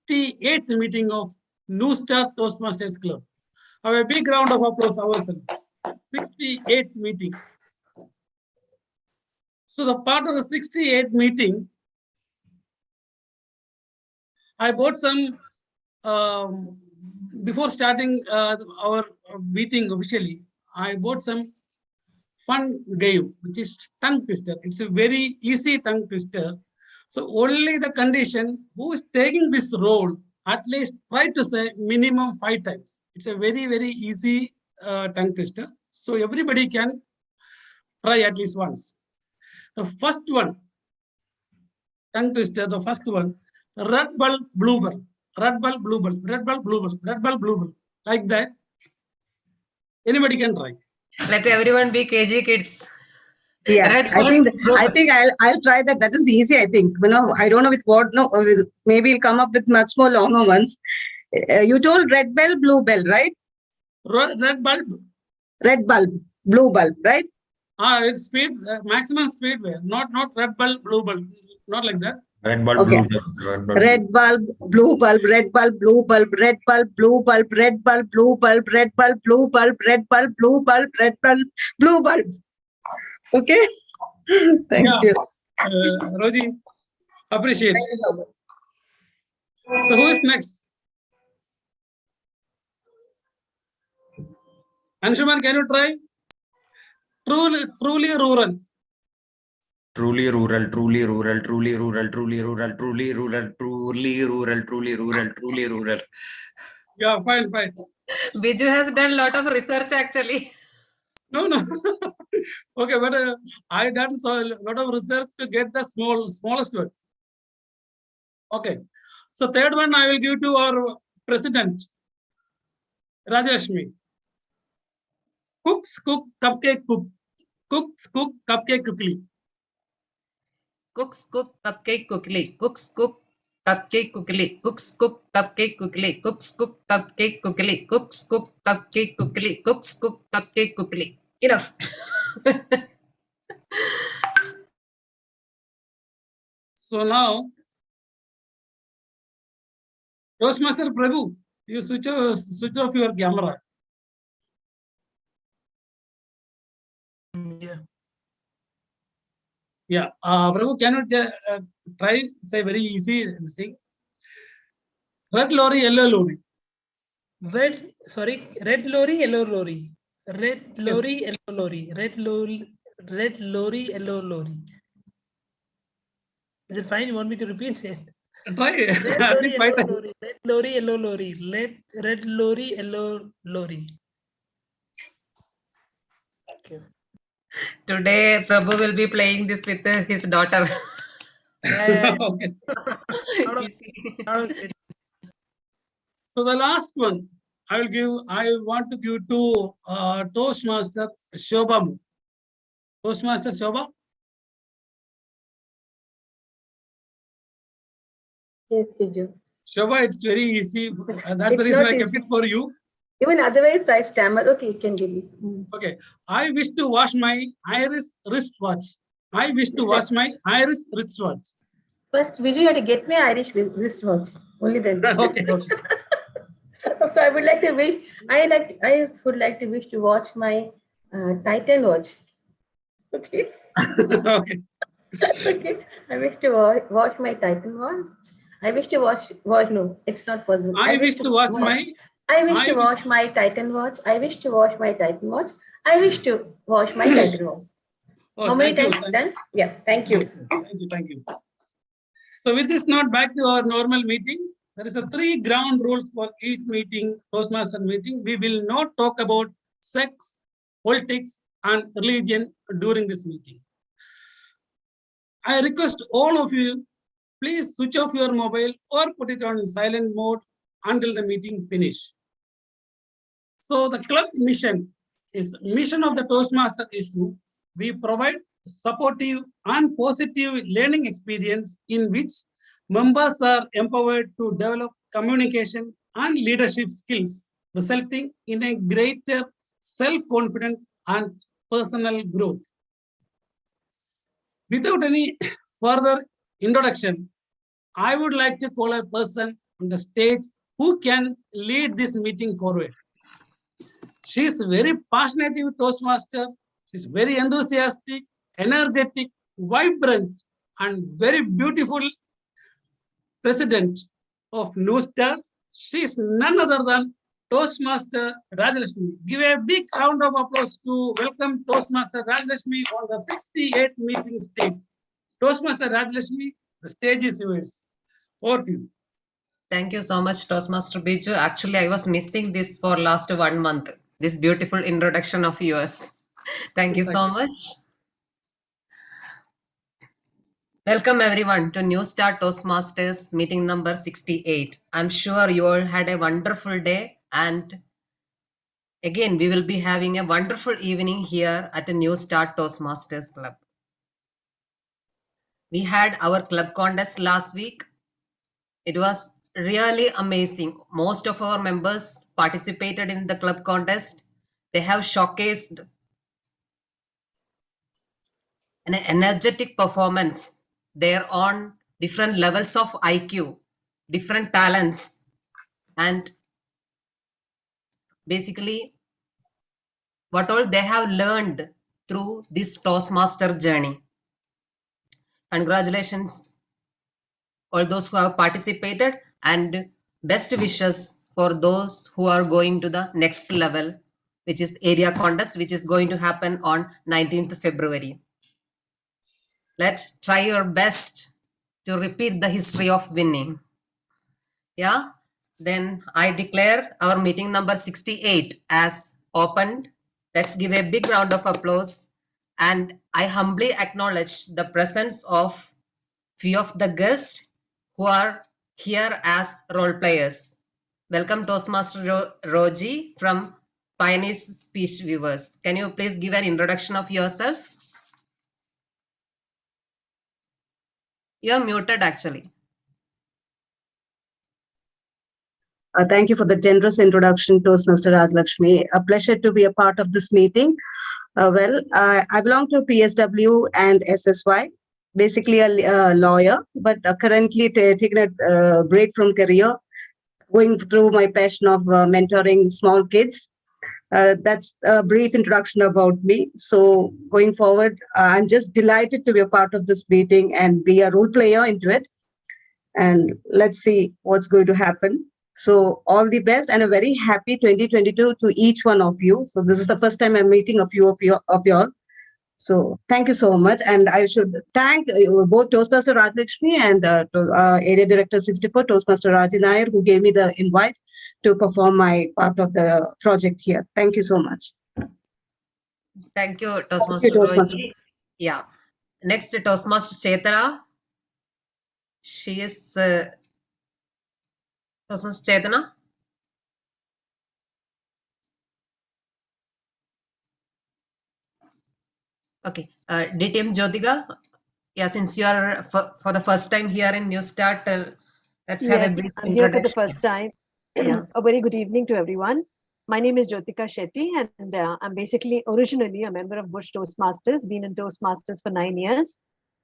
68th meeting of Newstart Toastmasters Club. Have a big round of applause ourselves. 68th meeting. So the part of the 68th meeting, I bought some, before starting our meeting officially, I bought some fun game, which is tongue twister. It's a very easy tongue twister. So only the condition who is taking this role, at least try to say minimum 5 times. It's a very, very easy tongue twister. So everybody can try at least once. The first one, tongue twister, the first one, red bulb, blue bulb, red bulb, blue bulb, red bulb, blue bulb, red bulb, blue bulb. Like that. Anybody can try. Let everyone be KG kids. Yeah, Red I think I'll try that. That is easy. I think, I don't know with what. No, maybe he'll come up with much more longer ones. You told red bell, blue bell, right? Red bulb. Red bulb, blue bulb, right? It's speed, maximum speed way. Not red bulb, blue bulb. Not like that. Red bulb, Okay. blue bulb. Red bulb, blue bulb, red bulb, blue bulb, red bulb, blue bulb, red bulb, blue bulb, red bulb, blue bulb, red bulb, blue bulb, red bulb, blue bulb. Okay. Thank you. Roji, appreciate. Thank you so much. So who is next? Anshuman, can you try? Truly rural. Truly rural, truly rural, truly rural, truly rural, truly rural, truly rural, truly rural, truly rural. Yeah, fine. Biju has done a lot of research actually. No. Okay, but I done a lot of research to get the smallest one. Okay. So third one I will give to our president, Rajashmi. Cooks cook cupcake cook. Cooks cook cupcake quickly. Cooks cook cupcake quickly. Cooks cook cupcake quickly. Cooks cook cupcake quickly. Cooks cook cupcake quickly. Cooks cook cupcake quickly. Cooks cook cupcake quickly. Enough. So now, Toastmaster Prabhu, you switch off your camera. Yeah. Prabhu, can you try? Say very easy thing. Red lorry, yellow lorry. Red lorry, yellow lorry. Red lorry, yellow lorry. Red lorry, yellow lorry. Is it fine? You want me to repeat it? Try at least 5 times. Red lorry, yellow lorry. Red lorry, yellow lorry. Okay. Today, Prabhu will be playing this with his daughter. Okay. So the last one I want to give to Toastmaster Shobha. Toastmaster Shobha. Yes, Biju. Shobha, it's very easy. That's the reason I kept it for you. Even otherwise, I stammer. Okay, you can give me. Okay. I wish to wash my iris wristwatch. I wish to wash my iris wristwatch. First, Biju, you have to get me Irish wristwatch. Only then. Okay. So I would like to wish. I would like to wish to watch my Titan watch. Okay. Okay. Okay. I wish to watch my Titan watch. I wish to watch. No, it's not possible. I wish to wash my. I wish to wash my Titan watch. I wish to wash my Titan watch. I wish to wash my Titan watch. Oh, how many times done? Yeah. Thank you. Thank you. So with this note, back to our normal meeting. There is a 3 ground rules for each meeting, Toastmaster meeting. We will not talk about sex, politics, and religion during this meeting. I request all of you, please switch off your mobile or put it on silent mode until the meeting finish. So the club mission of the Toastmaster is to provide supportive and positive learning experience in which members are empowered to develop communication and leadership skills, resulting in a greater self-confidence and personal growth. Without any further introduction, I would like to call a person on the stage who can lead this meeting forward. She is very passionate with Toastmaster. She is very enthusiastic, energetic, vibrant, and very beautiful president of Newstart. She is none other than Toastmaster Rajalakshmi. Give a big round of applause to welcome Toastmaster Rajalakshmi on the 68th meeting stage. Toastmaster Rajalakshmi, the stage is yours. Over to you. Thank you so much, Toastmaster Biju. Actually, I was missing this for last 1 month. This beautiful introduction of yours. Thank you so much. Welcome everyone to Newstart Toastmasters meeting number 68. I'm sure you all had a wonderful day, and again we will be having a wonderful evening here at the Newstart Toastmasters Club. We had our club contest last week. It was really amazing. Most of our members participated in the club contest. They have showcased an energetic performance. They're on different levels of IQ, different talents, and basically what all they have learned through this Toastmaster journey. Congratulations all those who have participated, and best wishes for those who are going to the next level, which is area contest, which is going to happen on 19th February. Let's try your best to repeat the history of winning. Yeah, then I declare our meeting number 68 as opened. Let's give a big round of applause, and I humbly acknowledge the presence of few of the guests who are here as role players. Welcome Toastmaster Roji from Pioneers Speech Viewers. Can you please give an introduction of yourself? You're muted actually. Thank you for the generous introduction, Toastmaster Rajalakshmi. A pleasure to be a part of this meeting. I belong to PSW and SSY, basically a lawyer, but currently taking a break from career, going through my passion of mentoring small kids. That's a brief introduction about me. So going forward, I'm just delighted to be a part of this meeting and be a role player into it. And let's see what's going to happen. So all the best and a very happy 2022 to each one of you. So this is the first time I'm meeting a few of y'all. So thank you so much. And I should thank both Toastmaster Rajalakshmi and Area Director 64, Toastmaster Raji Nair, who gave me the invite to perform my part of the project here. Thank you so much. Thank you, Toastmaster Roji. Yeah. Next, Toastmaster Chetana. She is Toastmaster Chetana. Okay. DTM Jyotika. Yeah, since you are for the first time here in Newstart, let's have a brief I'm introduction. here for the first time. Yeah. A very good evening to everyone. My name is Jyotika Shetty, and I'm basically originally a member of Bush Toastmasters, been in Toastmasters for 9 years,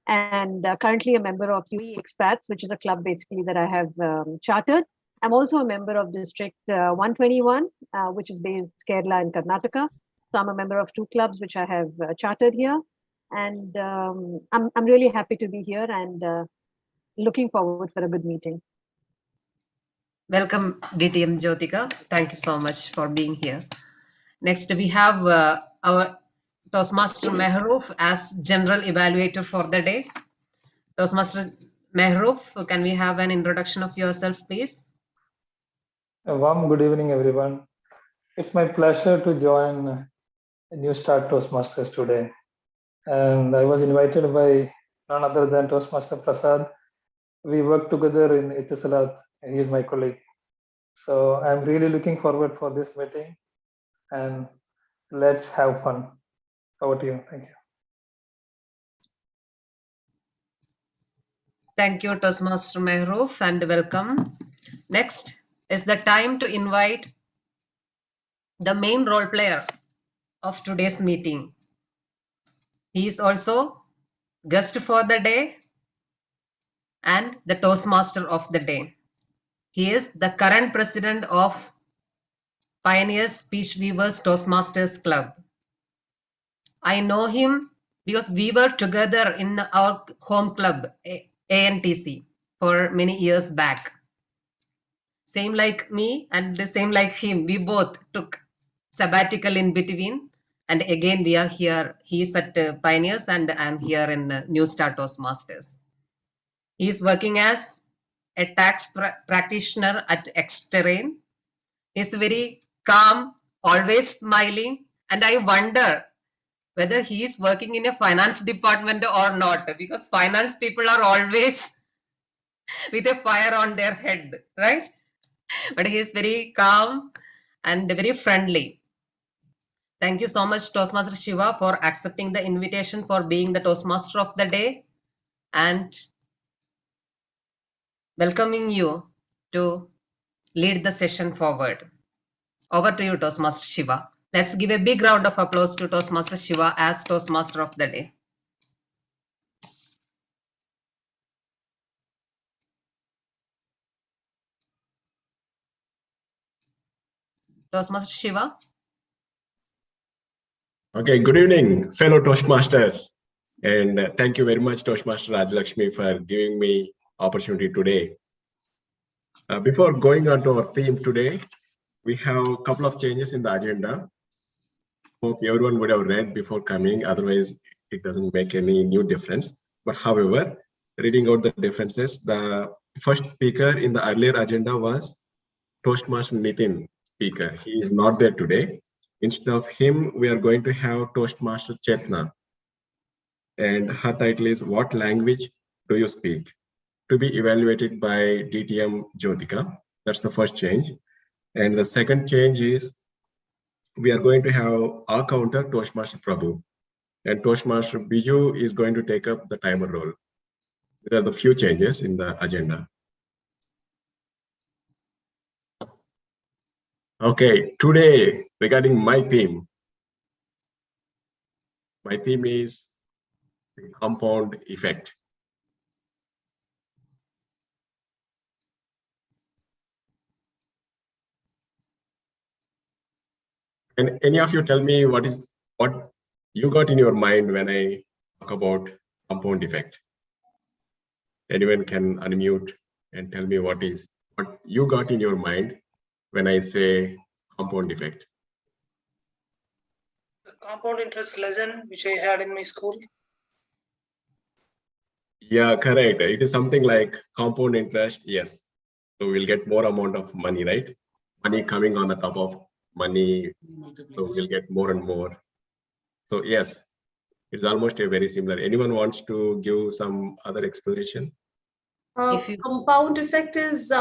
and currently a member of UAE Expats, which is a club basically that I have chartered. I'm also a member of District 121, which is based Kerala and Karnataka. So I'm a member of 2 clubs which I have chartered here, and I'm really happy to be here and looking forward for a good meeting. Welcome, DTM Jyotika. Thank you so much for being here. Next, we have our Toastmaster Mehroof as General Evaluator for the day. Toastmaster Mehroof, can we have an introduction of yourself, please? A warm good evening, everyone. It's my pleasure to join Newstart Toastmasters today. And I was invited by none other than Toastmaster Prasad. We work together in Etisalat. He is my colleague. So I'm really looking forward for this meeting, and let's have fun. Over to you. Thank you. Thank you, Toastmaster Mehroof, and welcome. Next is the time to invite the main role player of today's meeting. He is also guest for the day and the Toastmaster of the day. He is the current president of Pioneers Speech Weavers Toastmasters Club. I know him because we were together in our home club, ANTC, for many years back. Same like me and the same like him. We both took sabbatical in between. And again, we are here. He's at Pioneers and I'm here in Newstart Toastmasters. He's working as a tax practitioner at Exterrain. He's very calm, always smiling. And I wonder whether he is working in a finance department or not, because finance people are always with a fire on their head, right? But he is very calm and very friendly. Thank you so much, Toastmaster Shiva, for accepting the invitation for being the Toastmaster of the day and welcoming you to lead the session forward. Over to you, Toastmaster Shiva. Let's give a big round of applause to Toastmaster Shiva as Toastmaster of the day. Toastmaster Shiva. Okay, good evening, fellow Toastmasters. And thank you very much, Toastmaster Rajalakshmi, for giving me opportunity today. Before going on to our theme today, we have a couple of changes in the agenda. Hope everyone would have read before coming, otherwise it doesn't make any new difference. But however, reading out the differences, the first speaker in the earlier agenda was Toastmaster Nitin speaker. He is not there today. Instead of him, we are going to have Toastmaster Chetna. And her title is What Language Do You Speak? To be evaluated by DTM Jyotika. That's the first change. And the second change is we are going to have our counter Toastmaster Prabhu. And Toastmaster Biju is going to take up the timer role. These are the few changes in the agenda. Okay, today regarding my theme. My theme is the compound effect. Can any of you tell me what you got in your mind when I talk about compound effect? Anyone can unmute and tell me what you got in your mind when I say compound effect. The compound interest lesson which I had in my school. Yeah, correct. It is something like compound interest. Yes. So we'll get more amount of money, right? Money coming on the top of money. So we'll get more and more. So yes, it's almost a very similar. Anyone wants to give some other explanation? Compound effect is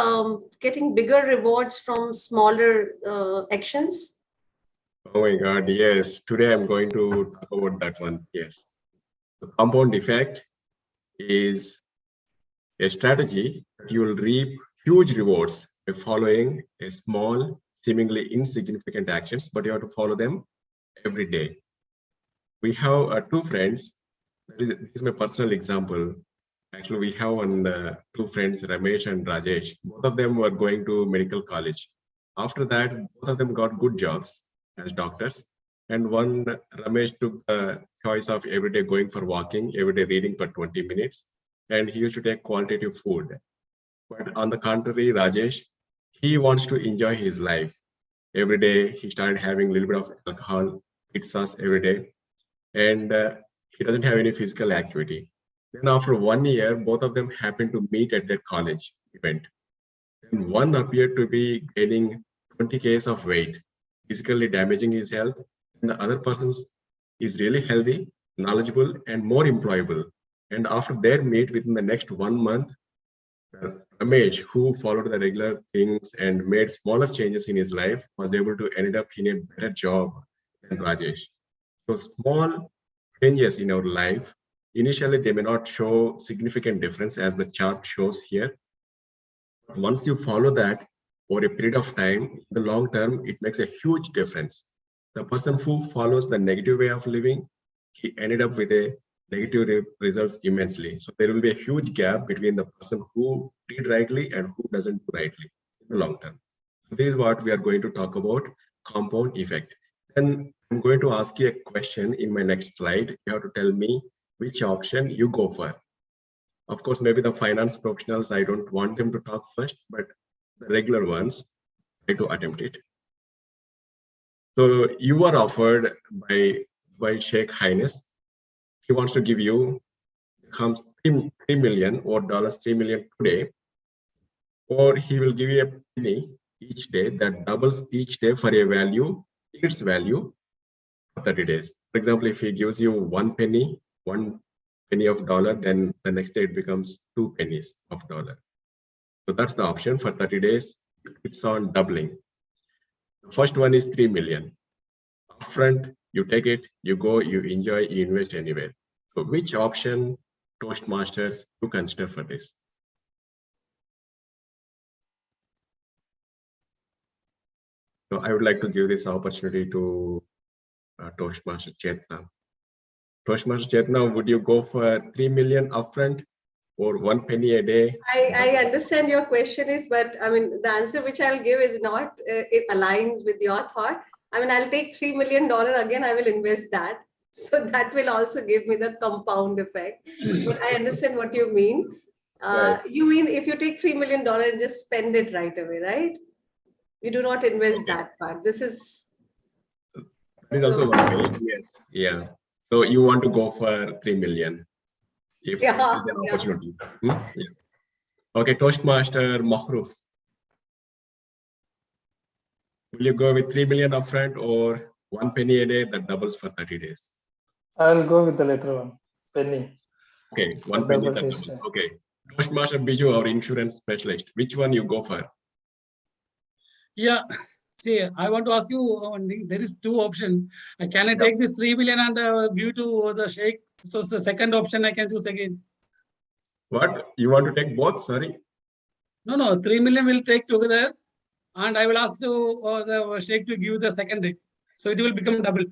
getting bigger rewards from smaller actions. Oh my God, yes. Today I'm going to talk about that one. Yes. The compound effect is a strategy that you will reap huge rewards by following a small, seemingly insignificant actions, but you have to follow them every day. We have two friends. This is my personal example. Actually, we have two friends, Ramesh and Rajesh. Both of them were going to medical college. After that, both of them got good jobs as doctors. And one, Ramesh took the choice of every day going for walking, every day reading for 20 minutes. And he used to take qualitative food. But on the contrary, Rajesh, he wants to enjoy his life. Every day, he started having a little bit of alcohol, pizzas every day. And he doesn't have any physical activity. Then after 1 year, both of them happened to meet at their college event. And one appeared to be gaining 20 kgs of weight, physically damaging his health. And the other person is really healthy, knowledgeable, and more employable. And after their meet within the next 1 month, Ramesh, who followed the regular things and made smaller changes in his life, was able to end up in a better job than Rajesh. So small changes in our life, initially they may not show significant difference as the chart shows here. But once you follow that over a period of time, in the long term, it makes a huge difference. The person who follows the negative way of living, he ended up with a negative results immensely. So there will be a huge gap between the person who did rightly and who doesn't do rightly. the long term. This is what we are going to talk about, compound effect. Then I'm going to ask you a question in my next slide. You have to tell me which option you go for. Of course, maybe the finance professionals, I don't want them to talk first, but the regular ones, try to attempt it. So you are offered by Sheikh Highness. He wants to give you comes 3 million or $3 million today, or he will give you a penny each day that doubles each day for a value, its value for 30 days. For example, if he gives you 1 penny of dollar, then the next day it becomes 2 pennies of dollar. So that's the option for 30 days. It's on doubling. The first one is 3 million. Upfront, you take it, you go, you enjoy, you invest anywhere. So which option, Toastmasters, you consider for this? So I would like to give this opportunity to Toastmaster Chetna. Toastmaster Chetna, would you go for 3 million upfront or 1 penny a day? I understand your question is, but I mean, the answer which I'll give is not, it aligns with your thought. I mean, I'll take $3 million again, I will invest that. So that will also give me the compound effect. But I understand what you mean. Right. You mean if you take $3 million and just spend it right away, right? You do not invest that part. This is also one way. Yes. Yeah. So you want to go for 3 million if there's an opportunity. Yeah. Okay, Toastmaster Mahruf. Will you go with 3 million upfront or 1 penny a day that doubles for 30 days? I'll go with the later one, penny. Okay, 1 penny that doubles. Okay. Toastmaster Biju, our insurance specialist, which one you go for? Yeah. See, I want to ask you one thing. There is 2 options. Can I take this 3 million and give to the Sheikh? So it's the second option I can choose again. What? You want to take both? Sorry. No. 3 million will take together, and I will ask to the Sheikh to give the second day. So it will become double.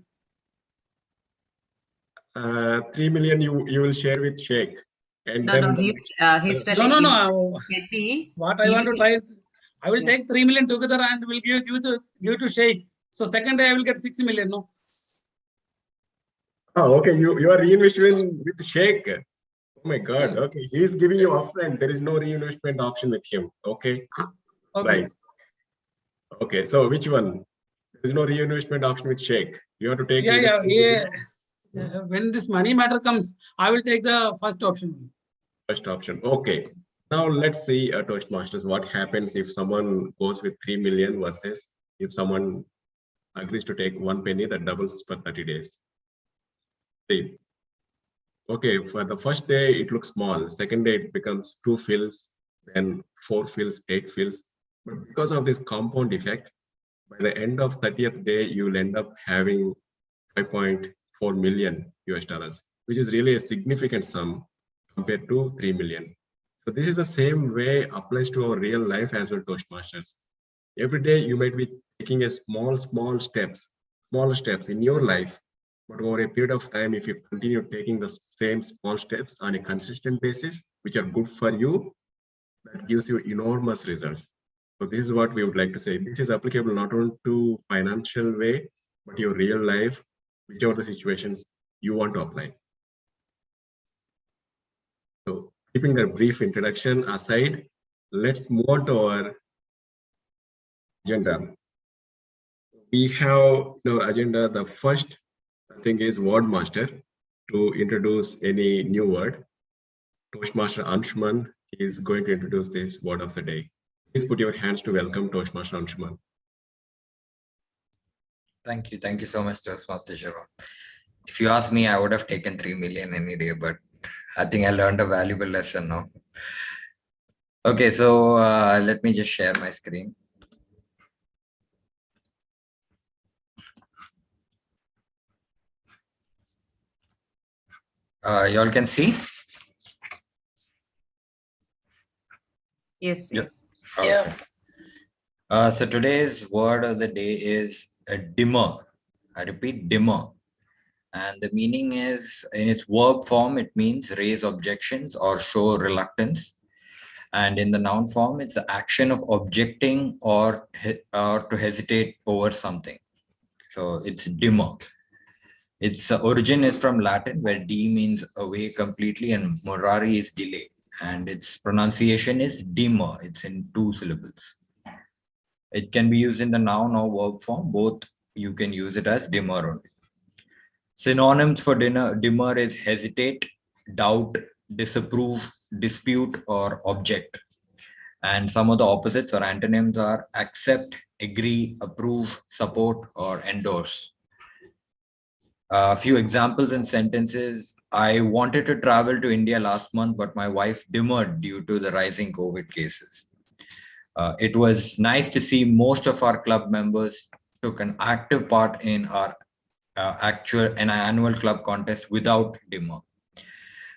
3 million you will share with Sheikh. And No, then no, he's telling No. Petty, What I want to try, I will take 3 million together and will give to Sheikh. So second day I will get 6 million. No. Oh, okay. You are reinvesting with Sheikh. Oh my God. Okay. He is giving you upfront. There is no reinvestment option with him. Okay. Right. Okay. So which one? There is no reinvestment option with Sheikh. You have to take. Yeah. When this money matter comes, I will take the first option. First option. Okay. Now let's see, Toastmasters, what happens if someone goes with 3 million versus if someone agrees to take 1 penny that doubles for 30 days. See. Okay, for the first day, it looks small. Second day, it becomes 2 fills, then 4 fills, 8 fills. But because of this compound effect, by the end of 30th day, you will end up having 5.4 million US dollars, which is really a significant sum compared to 3 million. So this is the same way applies to our real life as well, Toastmasters. Every day you might be taking a small steps in your life, but over a period of time, if you continue taking the same small steps on a consistent basis, which are good for you, that gives you enormous results. So this is what we would like to say. This is applicable not only to financial way, but your real life, whichever the situations you want to apply. So keeping that brief introduction aside, let's move on to our agenda. We have in our agenda, the first thing is word master. To introduce any new word, Toastmaster Anshuman is going to introduce this word of the day. Please put your hands to welcome Toastmaster Anshuman. Thank you so much, Toastmaster Shiva. If you ask me, I would have taken 3 million any day, but I think I learned a valuable lesson now. Okay, so let me just share my screen. Y'all can see? Yes. Okay. So today's word of the day is a dimmer. I repeat, dimmer. And the meaning is, in its verb form, it means raise objections or show reluctance. And in the noun form, it's the action of objecting or to hesitate over something. So it's dimmer. Its origin is from Latin, where D means away completely and morari is delay. And its pronunciation is dimmer. It's in 2 syllables. It can be used in the noun or verb form. Both you can use it as dimmer only. Synonyms for dimmer is hesitate, doubt, disapprove, dispute, or object. And some of the opposites or antonyms are accept, agree, approve, support, or endorse. A few examples in sentences. I wanted to travel to India last month, but my wife demurred due to the rising COVID cases. It was nice to see most of our club members took an active part in our annual club contest without dimmer.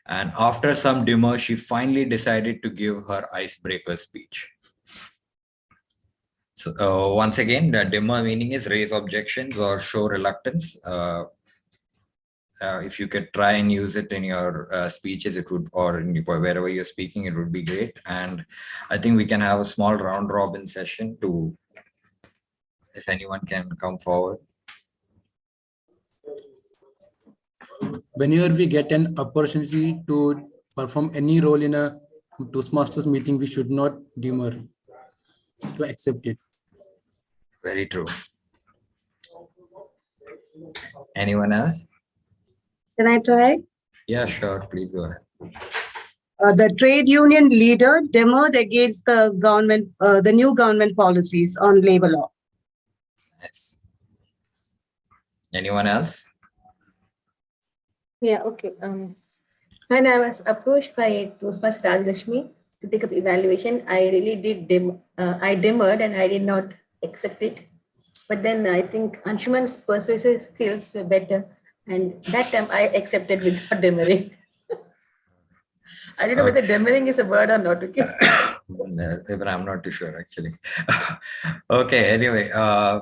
And after some dimmer, she finally decided to give her icebreaker speech. So once again, the dimmer meaning is raise objections or show reluctance. If you could try and use it in your speeches, it would, or wherever you're speaking, it would be great. And I think we can have a small round robin session to, if anyone can come forward. Whenever we get an opportunity to perform any role in a Toastmasters meeting, we should not demur to accept it. Very true. Anyone else? Can I try? Yeah, sure. Please go ahead. The trade union leader demurred against the government, the new government policies on labor law. Yes. Anyone else? Yeah, okay. When I was approached by Toastmaster Rajlakshmi to take up evaluation, I really did I demurred and I did not accept it. But then I think Anshuman's persuasive skills were better. And that time I accepted without demurring. I don't know whether demurring is a word or not, okay? Even I'm not too sure actually. Okay, anyway,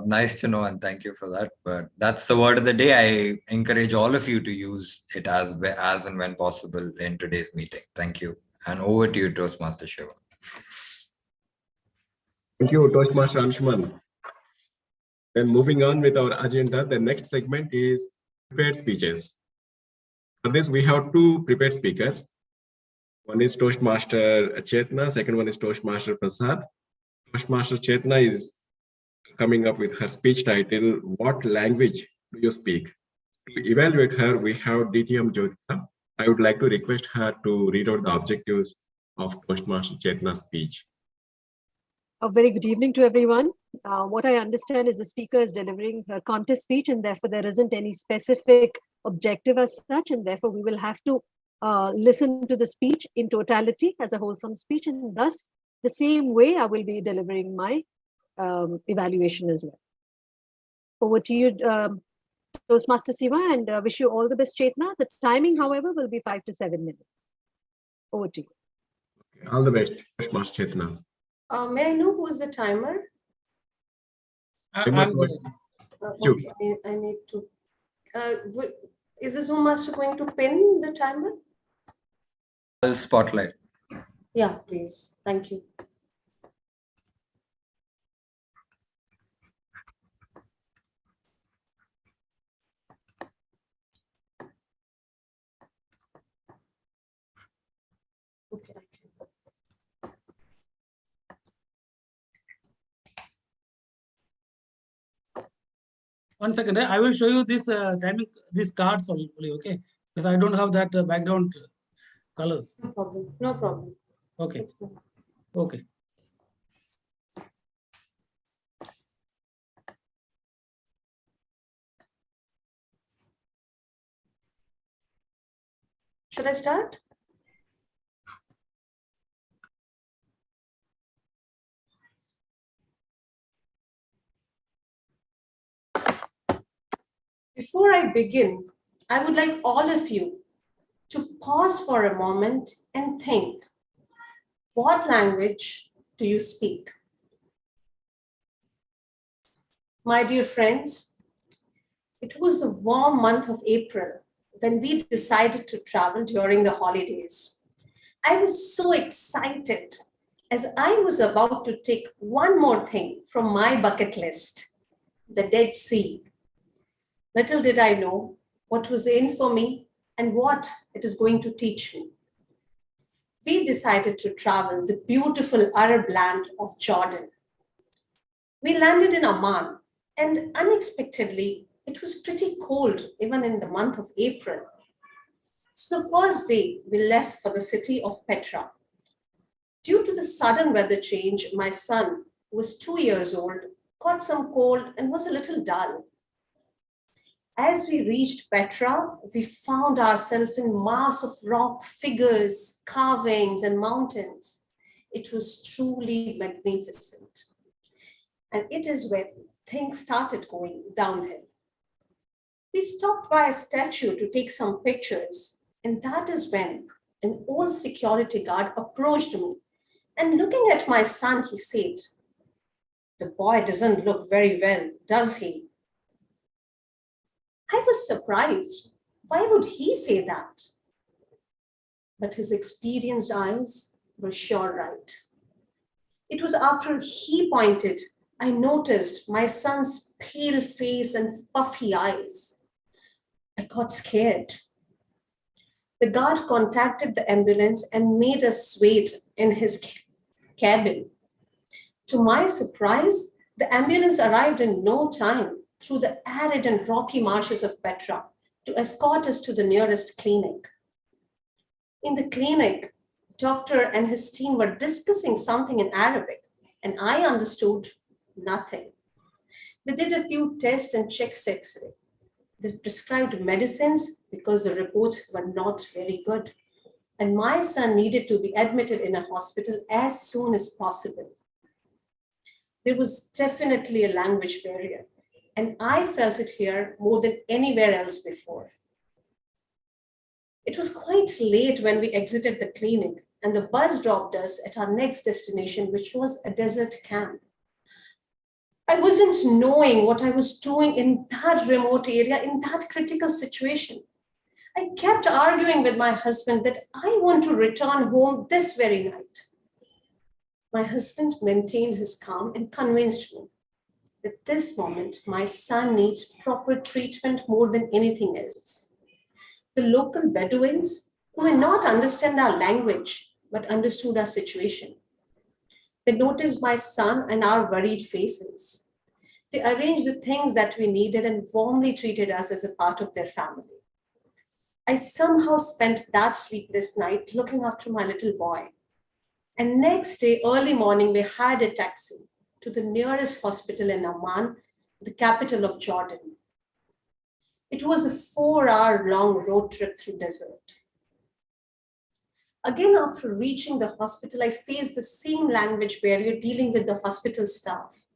nice to know and thank you for that. But that's the word of the day. I encourage all of you to use it as and when possible in today's meeting. Thank you. And over to you, Toastmaster Shiva. Thank you, Toastmaster Anshuman. Then moving on with our agenda, the next segment is prepared speeches. For this, we have 2 prepared speakers. One is Toastmaster Chetna, second one is Toastmaster Prasad. Toastmaster Chetna is coming up with her speech title, What Language Do You Speak? To evaluate her, we have DTM Jyotika. I would like to request her to read out the objectives of Toastmaster Chetna's speech. A very good evening to everyone. What I understand is the speaker is delivering her contest speech, and therefore there isn't any specific objective as such, and therefore we will have to listen to the speech in totality as a wholesome speech, and thus the same way I will be delivering my evaluation as well. Over to you, Toastmaster Siva, and wish you all the best, Chetna. The timing, however, will be 5 to 7 minutes. Over to you. Okay, all the best, Toastmaster Chetna. May I know who is the timer? I'm good. Okay, I need to. Is the Zoom master going to pin the timer? Spotlight. Yeah, please. Thank you. Okay. One second, I will show you this timing, these cards only, okay? Because I don't have that background colors. No problem. No problem. Okay. Okay. Should I start? Before I begin, I would like all of you to pause for a moment and think, what language do you speak? My dear friends, it was the warm month of April when we decided to travel during the holidays. I was so excited As I was about to take one more thing from my bucket list, the Dead Sea, little did I know what was in for me and what it is going to teach me. We decided to travel the beautiful Arab land of Jordan. We landed in Amman, and unexpectedly, it was pretty cold even in the month of April. So the first day, we left for the city of Petra. Due to the sudden weather change, my son, who was 2 years old, caught some cold and was a little dull. As we reached Petra, we found ourselves in mass of rock figures, carvings, and mountains. It was truly magnificent. And it is when things started going downhill. We stopped by a statue to take some pictures, and that is when an old security guard approached me. And looking at my son, he said, "The boy doesn't look very well, does he?" I was surprised. Why would he say that? But his experienced eyes were sure right. It was after he pointed, I noticed my son's pale face and puffy eyes. I got scared. The guard contacted the ambulance and made us wait in his cabin. To my surprise, the ambulance arrived in no time through the arid and rocky marshes of Petra to escort us to the nearest clinic. In the clinic, doctor and his team were discussing something in Arabic, and I understood nothing. They did a few tests and checked X-ray. They prescribed medicines because the reports were not very good. And my son needed to be admitted in a hospital as soon as possible. There was definitely a language barrier, and I felt it here more than anywhere else before. It was quite late when we exited the clinic, and the bus dropped us at our next destination, which was a desert camp. I wasn't knowing what I was doing in that remote area, in that critical situation. I kept arguing with my husband that I want to return home this very night. My husband maintained his calm and convinced me that at this moment, my son needs proper treatment more than anything else. The local Bedouins, who may not understand our language, but understood our situation. They noticed my son and our worried faces. They arranged the things that we needed and warmly treated us as a part of their family. I somehow spent that sleepless night looking after my little boy. And next day, early morning, we hired a taxi to the nearest hospital in Amman, the capital of Jordan. It was a 4-hour-long road trip through desert. Again, after reaching the hospital, I faced the same language barrier dealing with the hospital staff.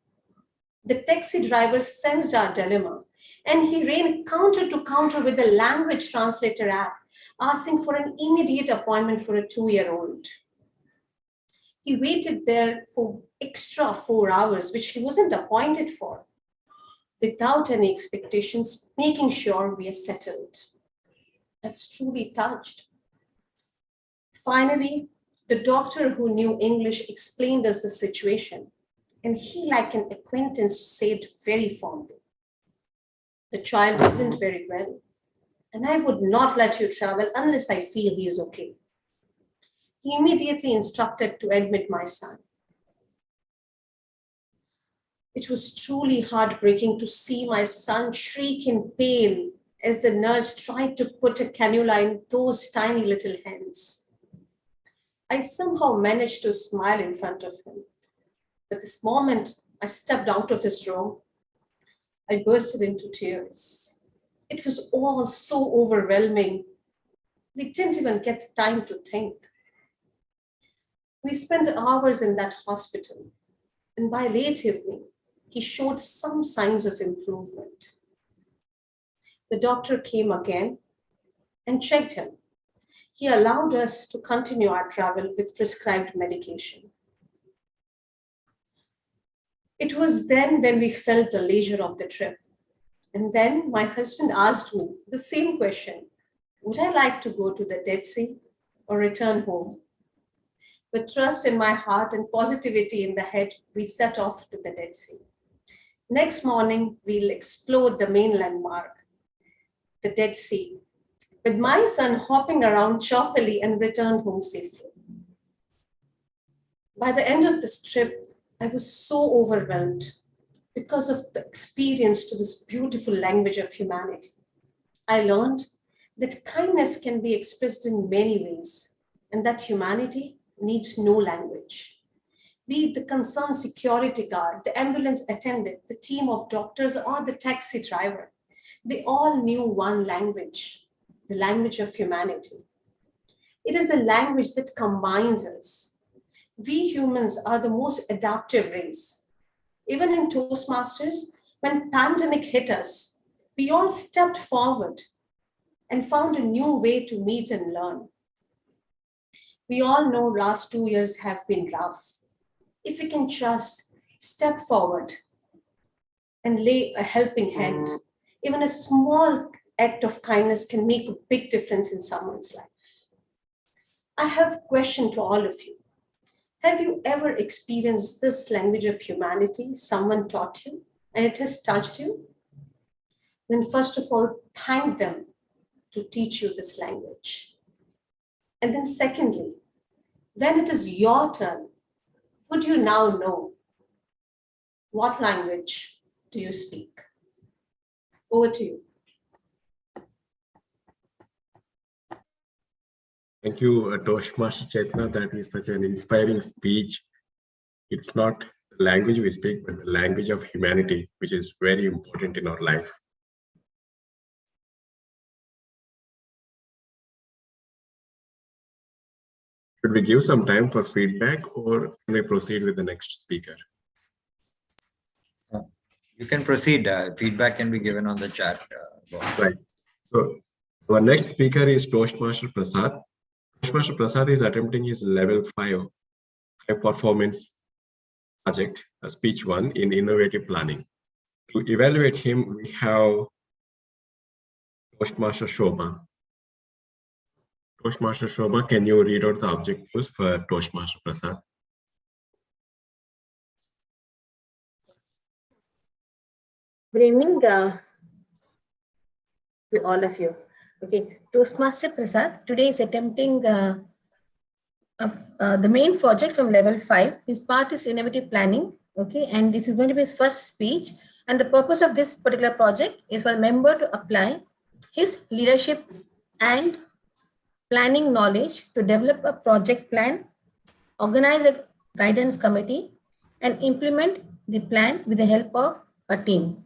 The taxi driver sensed our dilemma, and he ran counter to counter with the language translator app, asking for an immediate appointment for a 2-year-old. He waited there for extra 4 hours, which he wasn't appointed for, without any expectations, making sure we are settled. I was truly touched. Finally, the doctor who knew English explained us the situation, and he, like an acquaintance, said very fondly, "The child isn't very well, and I would not let you travel unless I feel he is okay." He immediately instructed to admit my son. It was truly heartbreaking to see my son shriek in pain as the nurse tried to put a cannula in those tiny little hands. I somehow managed to smile in front of him. But this moment I stepped out of his room, I bursted into tears. It was all so overwhelming. We didn't even get time to think. We spent hours in that hospital, and by late evening, he showed some signs of improvement. The doctor came again and checked him. He allowed us to continue our travel with prescribed medication. It was then when we felt the leisure of the trip. And then my husband asked me the same question: would I like to go to the Dead Sea or return home? With trust in my heart and positivity in the head, we set off to the Dead Sea. Next morning, we'll explore the main landmark, the Dead Sea, with my son hopping around choppily and returned home safely. By the end of this trip, I was so overwhelmed because of the experience to this beautiful language of humanity. I learned that kindness can be expressed in many ways and that humanity needs no language. Be it the concerned security guard, the ambulance attendant, the team of doctors, or the taxi driver, they all knew one language, the language of humanity. It is a language that combines us. We humans are the most adaptive race. Even in Toastmasters, when pandemic hit us, we all stepped forward and found a new way to meet and learn. We all know last 2 years have been rough. If we can just step forward and lay a helping hand, even a small act of kindness can make a big difference in someone's life. I have a question to all of you. Have you ever experienced this language of humanity someone taught you and it has touched you? Then first of all, thank them to teach you this language. And then secondly, when it is your turn, would you now know what language do you speak? Over to you. Thank you, Toastmaster Chetna. That is such an inspiring speech. It's not the language we speak, but the language of humanity, which is very important in our life. Should we give some time for feedback or can I proceed with the next speaker? You can proceed. Feedback can be given on the chat box. Right. So our next speaker is Toastmaster Prasad. Toastmaster Prasad is attempting his level 5 high performance project, speech 1 in innovative planning. To evaluate him, we have Toastmaster Shobha. Toastmaster Shobha, can you read out the objectives for Toastmaster Prasad? Good evening to all of you. Okay, Toastmaster Prasad today is attempting the main project from level 5. His part is innovative planning. Okay, and this is going to be his first speech. And the purpose of this particular project is for the member to apply his leadership and planning knowledge to develop a project plan, organize a guidance committee, and implement the plan with the help of a team.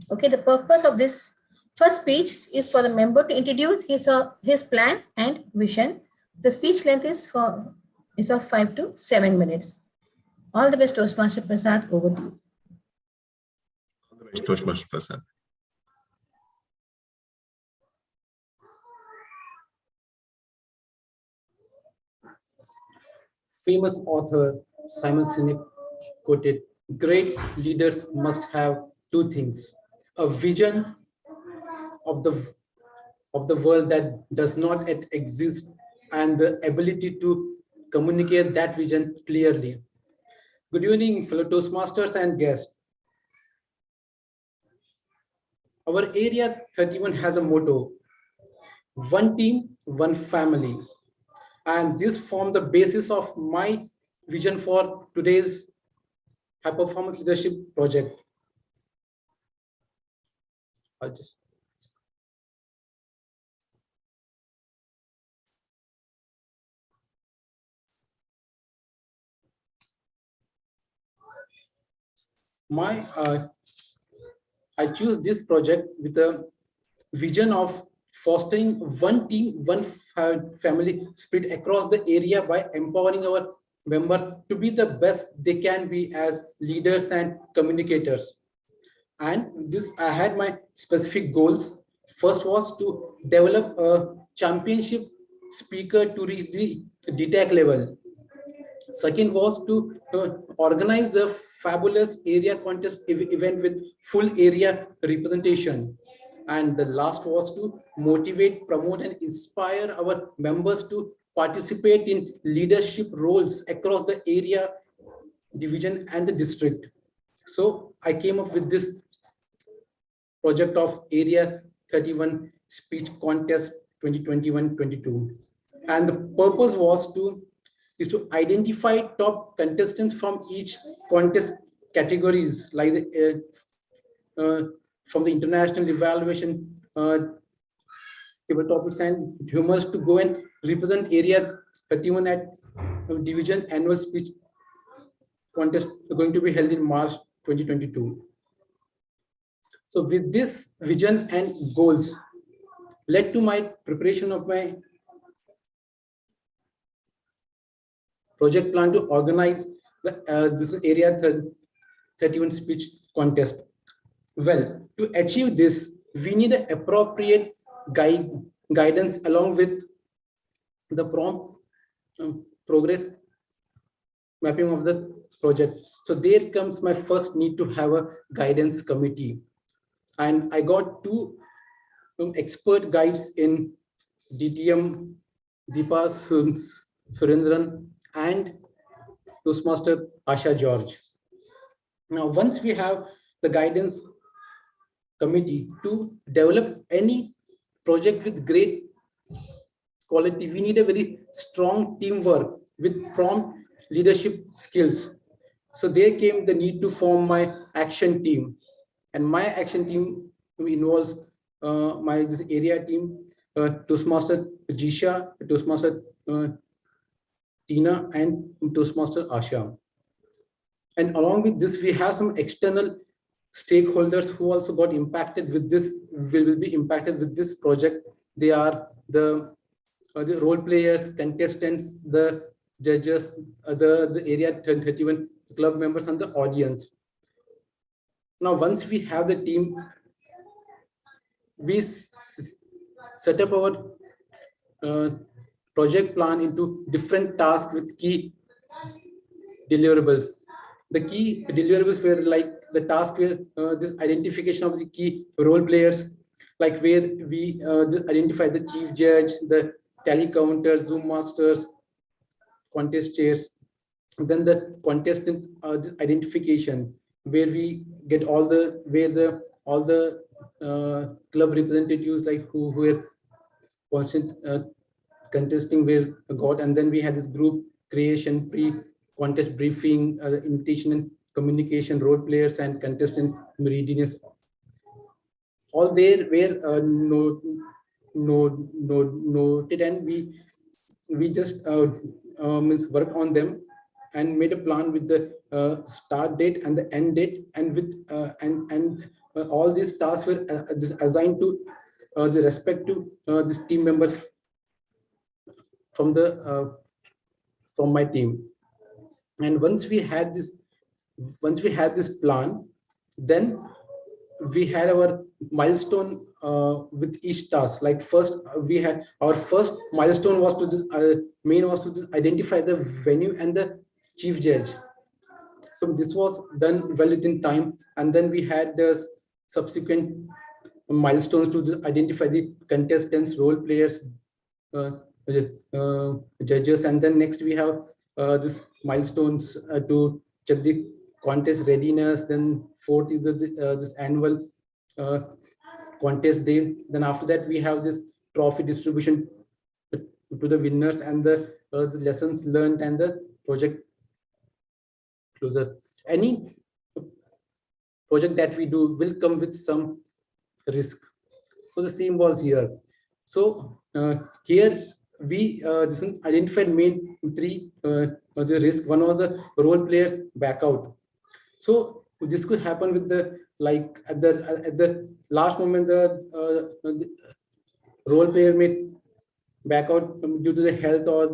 Okay, the purpose of this first speech is for the member to introduce his plan and vision. The speech length is of 5 to 7 minutes. All the best, Toastmaster Prasad. Over to you. All the best, Toastmaster Prasad. Famous author Simon Sinek quoted, "Great leaders must have two things: a vision of the world that does not yet exist and the ability to communicate that vision clearly." Good evening, fellow Toastmasters and guests. Our Area 31 has a motto: one team, one family. And this formed the basis of my vision for today's high performance leadership project. I choose this project with a vision of fostering one team, one family spirit across the area by empowering our members to be the best they can be as leaders and communicators. And this, I had my specific goals. First was to develop a championship speaker to reach the DTAC level. Second was to organize a fabulous area contest event with full area representation. And the last was to motivate, promote, and inspire our members to participate in leadership roles across the area, division, and the district. So I came up with this project of Area 31 Speech Contest 2021-22. And the purpose was to identify top contestants from each contest categories, like the from the international evaluation table topics and humors, to go and represent Area 31 at division annual speech contest going to be held in March 2022. So with this vision and goals led to my preparation of my project plan to organize this Area 31 speech contest. Well, to achieve this, we need an appropriate guidance along with the prompt progress mapping of the project. So there comes my first need to have a guidance committee. And I got two expert guides in DTM Deepa Surendran and Toastmaster Asha George. Now, once we have the guidance committee to develop any project with great quality, we need a very strong teamwork with prompt leadership skills. So there came the need to form my action team. And my action team involves this area team, Toastmaster Jisha, Toastmaster Tina, and Toastmaster Asha. And along with this, we have some external stakeholders who also got impacted with this, will be impacted with this project. They are the role players, contestants, the judges, the Area 31 club members, and the audience. Now, once we have the team, we set up our project plan into different tasks with key deliverables. The key deliverables were like the task where this identification of the key role players, like where we identify the chief judge, the tally counters, Zoom masters, contest chairs, then the contestant identification, where we get all the club representatives, like who were contesting were got, and then we had this group creation, pre-contest briefing, invitation and communication, role players and contestant readiness. All there were noted, and we just worked on them and made a plan with the start date and the end date, and with all these tasks were assigned to the respective these team members from my team. And once we had this plan, then we had our milestone with each task. Like first, we had our first milestone was to identify the venue and the chief judge. So this was done well within time, and then we had the subsequent milestones to identify the contestants, role players, judges, and then next we have this milestones to check the contest readiness. Then fourth is this annual contest day. Then after that we have this trophy distribution to the winners, and the lessons learned, and the project closer. Any project that we do will come with some risk. So the same was here. So here we identified main three the risk. One was the role players back out. So this could happen with the, like at the last moment the role player may back out due to the health or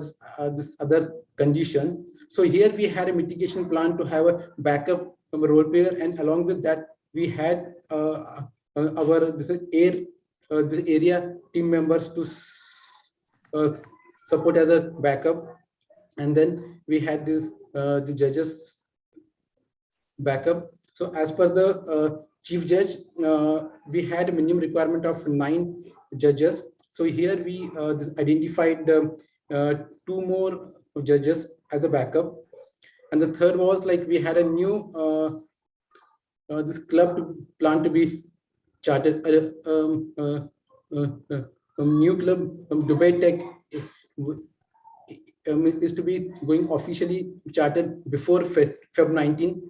this other condition. So here we had a mitigation plan to have a backup role player, and along with that we had our this area team members to support as a backup, and then we had this the judges backup. So as per the chief judge, we had a minimum requirement of 9 judges. So here we identified two more judges as a backup. And the third was like we had a new this club plan to be chartered, new club, Dubai Tech, is to be going officially chartered before Feb 19,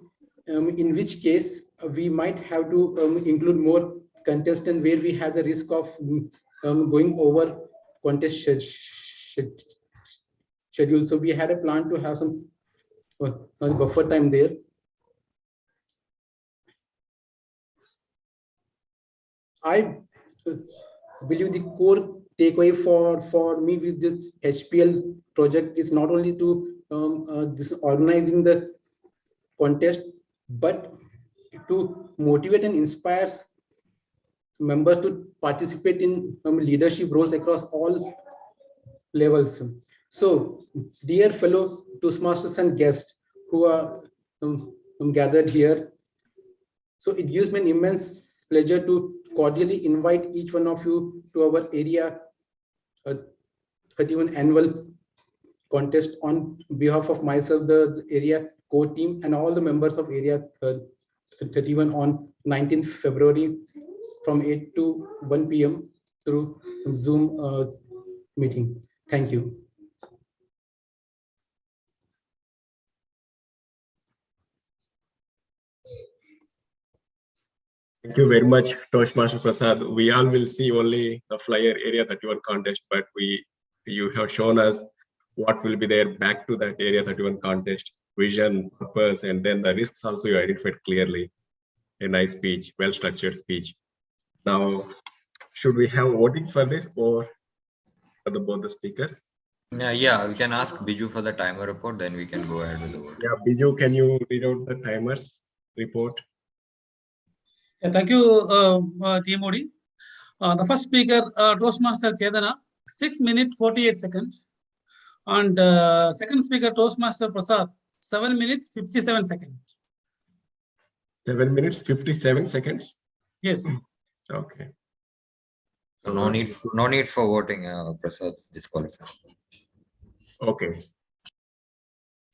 in which case we might have to include more contestants where we have the risk of going over contest schedule. So we had a plan to have some buffer time there. I believe the core takeaway for me with this HPL project is not only to this organizing the contest, but to motivate and inspire members to participate in leadership roles across all levels. So, dear fellow Toastmasters and guests who are gathered here, so it gives me an immense pleasure to cordially invite each one of you to our area 31 annual contest on behalf of myself, the area core team, and all the members of area 31 on 19th February from 8 to 1 p.m. through Zoom meeting. Thank you. Thank you very much, Toastmaster Prasad. We all will see only the flyer area 31 contest, but you have shown us what will be there back to that area 31 contest, vision, purpose, and then the risks also you identified clearly. A nice speech, well-structured speech. Now, should we have voting for this or for both the speakers? Yeah, we can ask Biju for the timer report, then we can go ahead with the vote. Yeah, Biju, can you read out the timers report? Yeah, thank you, TMOD. The first speaker, Toastmaster Chedana, 6 minutes 48 seconds. And second speaker, Toastmaster Prasad, 7 minutes 57 seconds. 7 minutes 57 seconds. Yes. Okay. So no need for voting, Prasad disqualified. Okay.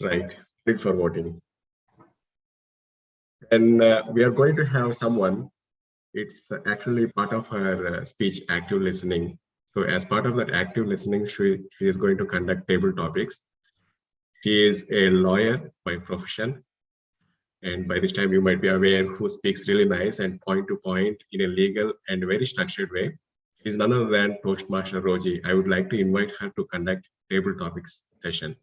Right. Need for voting. And we are going to have someone. It's actually part of her speech, active listening. So as part of that active listening, she is going to conduct table topics. She is a lawyer by profession. And by this time, you might be aware who speaks really nice and point to point in a legal and very structured way. Is none other than Toastmaster Roji. I would like to invite her to conduct table topics session.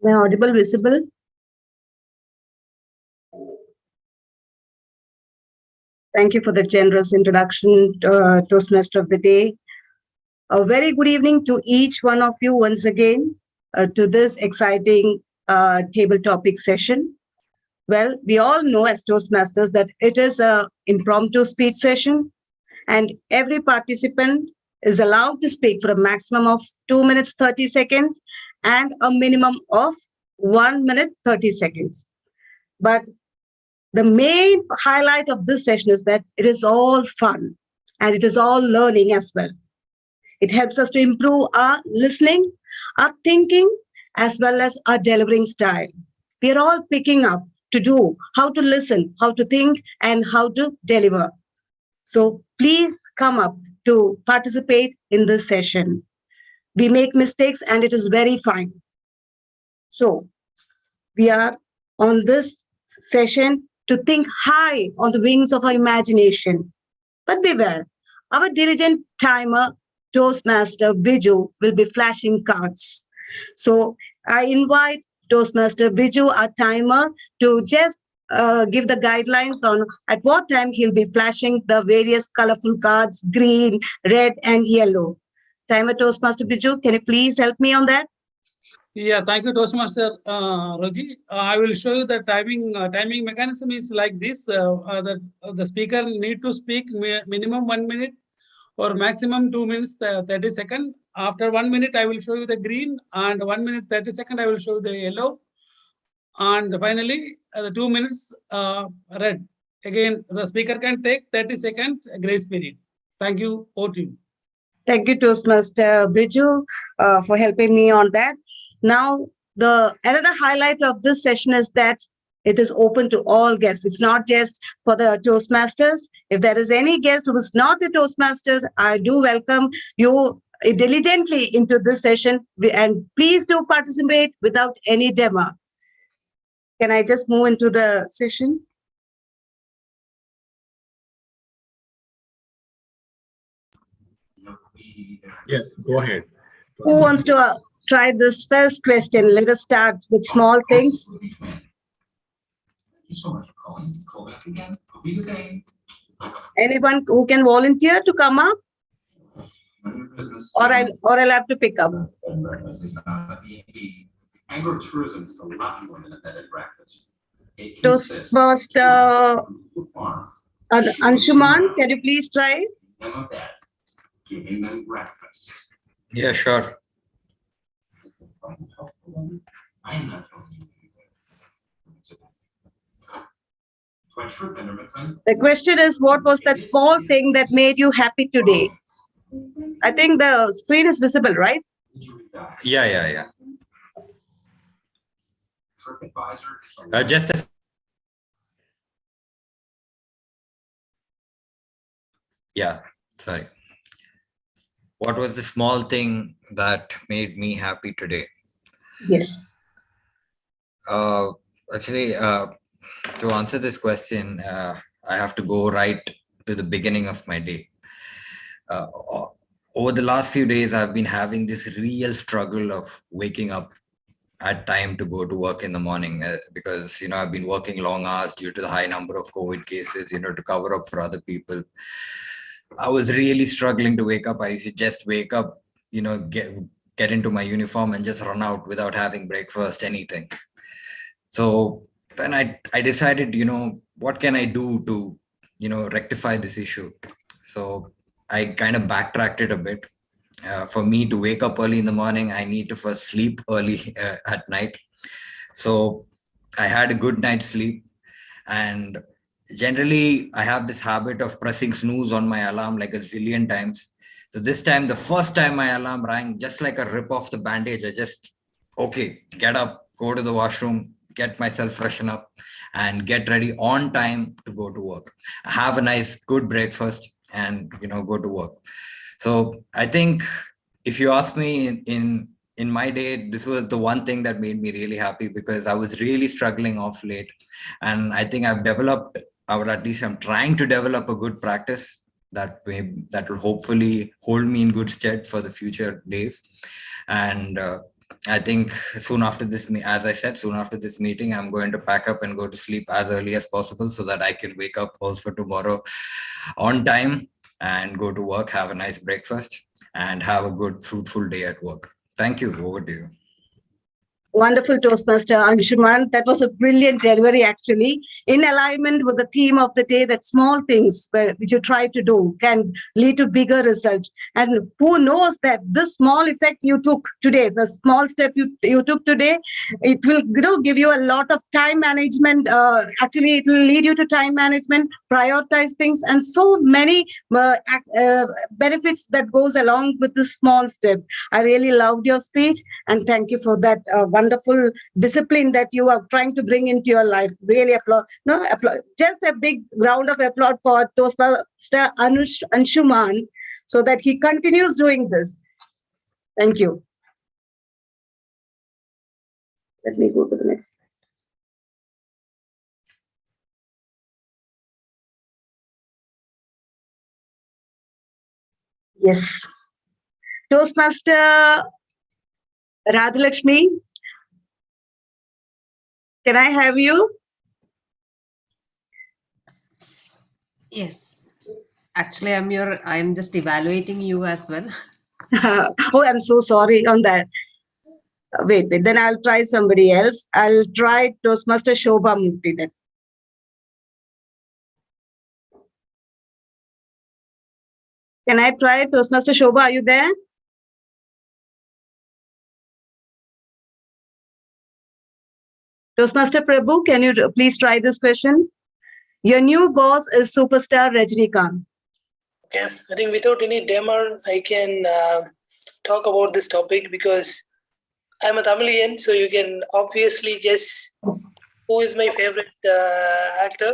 Am I audible, visible? Thank you for the generous introduction, Toastmaster of the day. A very good evening to each one of you once again to this exciting table topic session. Well, we all know as Toastmasters that it is an impromptu speech session and every participant is allowed to speak for a maximum of 2 minutes 30 seconds and a minimum of 1 minute 30 seconds. But the main highlight of this session is that it is all fun and it is all learning as well. It helps us to improve our listening, our thinking, as well as our delivering style. We are all picking up to do how to listen, how to think, and how to deliver. So please come up to participate in this session. We make mistakes and it is very fine. So we are on this session to think high on the wings of our imagination. But beware, our diligent timer, Toastmaster Biju, will be flashing cards. So I invite Toastmaster Biju, our timer, to just give the guidelines on at what time he'll be flashing the various colorful cards, green, red, and yellow. Timer Toastmaster Biju, can you please help me on that? Yeah, thank you, Toastmaster Roji. I will show you the timing mechanism is like this. The speaker need to speak minimum 1 minute or maximum 2 minutes 30 seconds. After 1 minute, I will show you the green, and 1 minute 30 seconds, I will show the yellow. And finally, the 2 minutes red. Again, the speaker can take 30 seconds grace period. Thank you. Over to you. Thank you, Toastmaster Biju, for helping me on that. Now, the another highlight of this session is that it is open to all guests. It's not just for the Toastmasters. If there is any guest who is not a Toastmasters, I do welcome you diligently into this session. And please do participate without any demo. Can I just move into the session? Yes, go ahead. Who wants to try this first question? Let us start with small things. Thank you so much for calling. Call back again. I'll be the same. Anyone who can volunteer to come up, None of your business. or I'll have to pick up. It's not B&B. Agritourism is a lot more than a bed and breakfast. It Toastmaster farm. Anshuman, can you please try? None of that. Giving them breakfast. Yeah, sure. I am not telling you anything. To ensure better method, The question is, what was that small thing that made you happy today? I think the screen is visible, right? Yeah. TripAdvisor. Just a Yeah, sorry. What was the small thing that made me happy today? Yes. Actually, to answer this question, I have to go right to the beginning of my day. Over the last few days, I've been having this real struggle of waking up at time to go to work in the morning because, I've been working long hours due to the high number of COVID cases, to cover up for other people. I was really struggling to wake up. I used to just wake up, get into my uniform and just run out without having breakfast, anything. So then I decided, what can I do to, rectify this issue? So I kind of backtracked it a bit. For me to wake up early in the morning, I need to first sleep early at night. So I had a good night's sleep, and generally I have this habit of pressing snooze on my alarm like a zillion times. So this time, the first time my alarm rang, just like a rip off the bandage, I just, okay, get up, go to the washroom, get myself freshen up and get ready on time to go to work. Have a nice, good breakfast and, go to work. So I think if you ask me in my day, this was the one thing that made me really happy because I was really struggling off late. And I think I've developed, or at least I'm trying to develop a good practice that will hopefully hold me in good stead for the future days. And I think soon after this, as I said, soon after this meeting, I'm going to pack up and go to sleep as early as possible so that I can wake up also tomorrow on time and go to work, have a nice breakfast, and have a good, fruitful day at work. Thank you. Over to you. Wonderful, Toastmaster Anshuman. That was a brilliant delivery, actually, in alignment with the theme of the day, that small things which you try to do can lead to bigger results. And who knows that this small effect you took today, the small step you took today, it will give you a lot of time management. Actually, it will lead you to time management, prioritize things, and so many benefits that goes along with this small step. I really loved your speech, and thank you for that wonderful discipline that you are trying to bring into your life. Really applaud. No, applaud. Just a big round of applause for Toastmaster Anshuman so that he continues doing this. Thank you. Let me go to the next. Yes. Toastmaster Radhalakshmi, can I have you? Yes. Actually, I'm just evaluating you as well. Oh, I'm so sorry on that. Wait, then I'll try somebody else. I'll try Toastmaster Shobha Mukti then. Can I try Toastmaster Shobha? Are you there? Toastmaster Prabhu, can you please try this question? Your new boss is superstar Rajnikant. Okay, I think without any demo, I can talk about this topic because I'm a Tamilian, so you can obviously guess who is my favorite actor.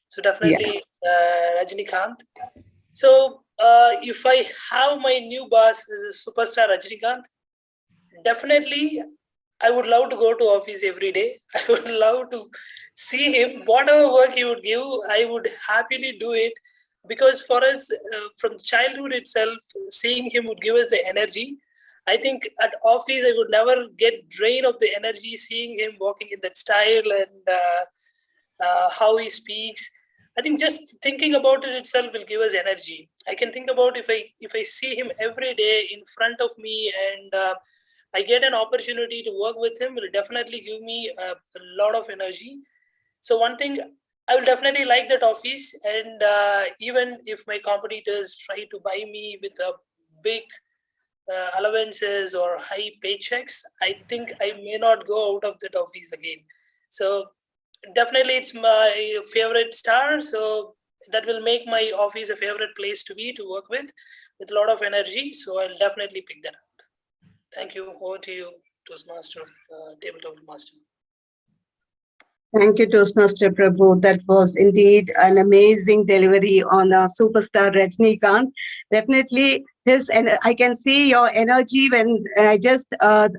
So definitely Rajinikanth. So if I have my new boss as a superstar Rajinikanth, definitely I would love to go to office every day. I would love to see him. Whatever work he would give, I would happily do it. Because for us, from childhood itself, seeing him would give us the energy. I think at office, I would never get drained of the energy seeing him walking in that style and how he speaks. I think just thinking about it itself will give us energy. I can think about if I see him every day in front of me and I get an opportunity to work with him, will definitely give me a lot of energy. So one thing, I will definitely like that office. And even if my competitors try to buy me with a big allowances or high paychecks, I think I may not go out of that office again. So definitely it's my favorite star. So that will make my office a favorite place to be, to work with a lot of energy. So I'll definitely pick that up. Thank you. Over to you, Toastmaster, Tabletop Master. Thank you, Toastmaster Prabhu. That was indeed an amazing delivery on superstar Rajnikant. Definitely, and I can see your energy when I just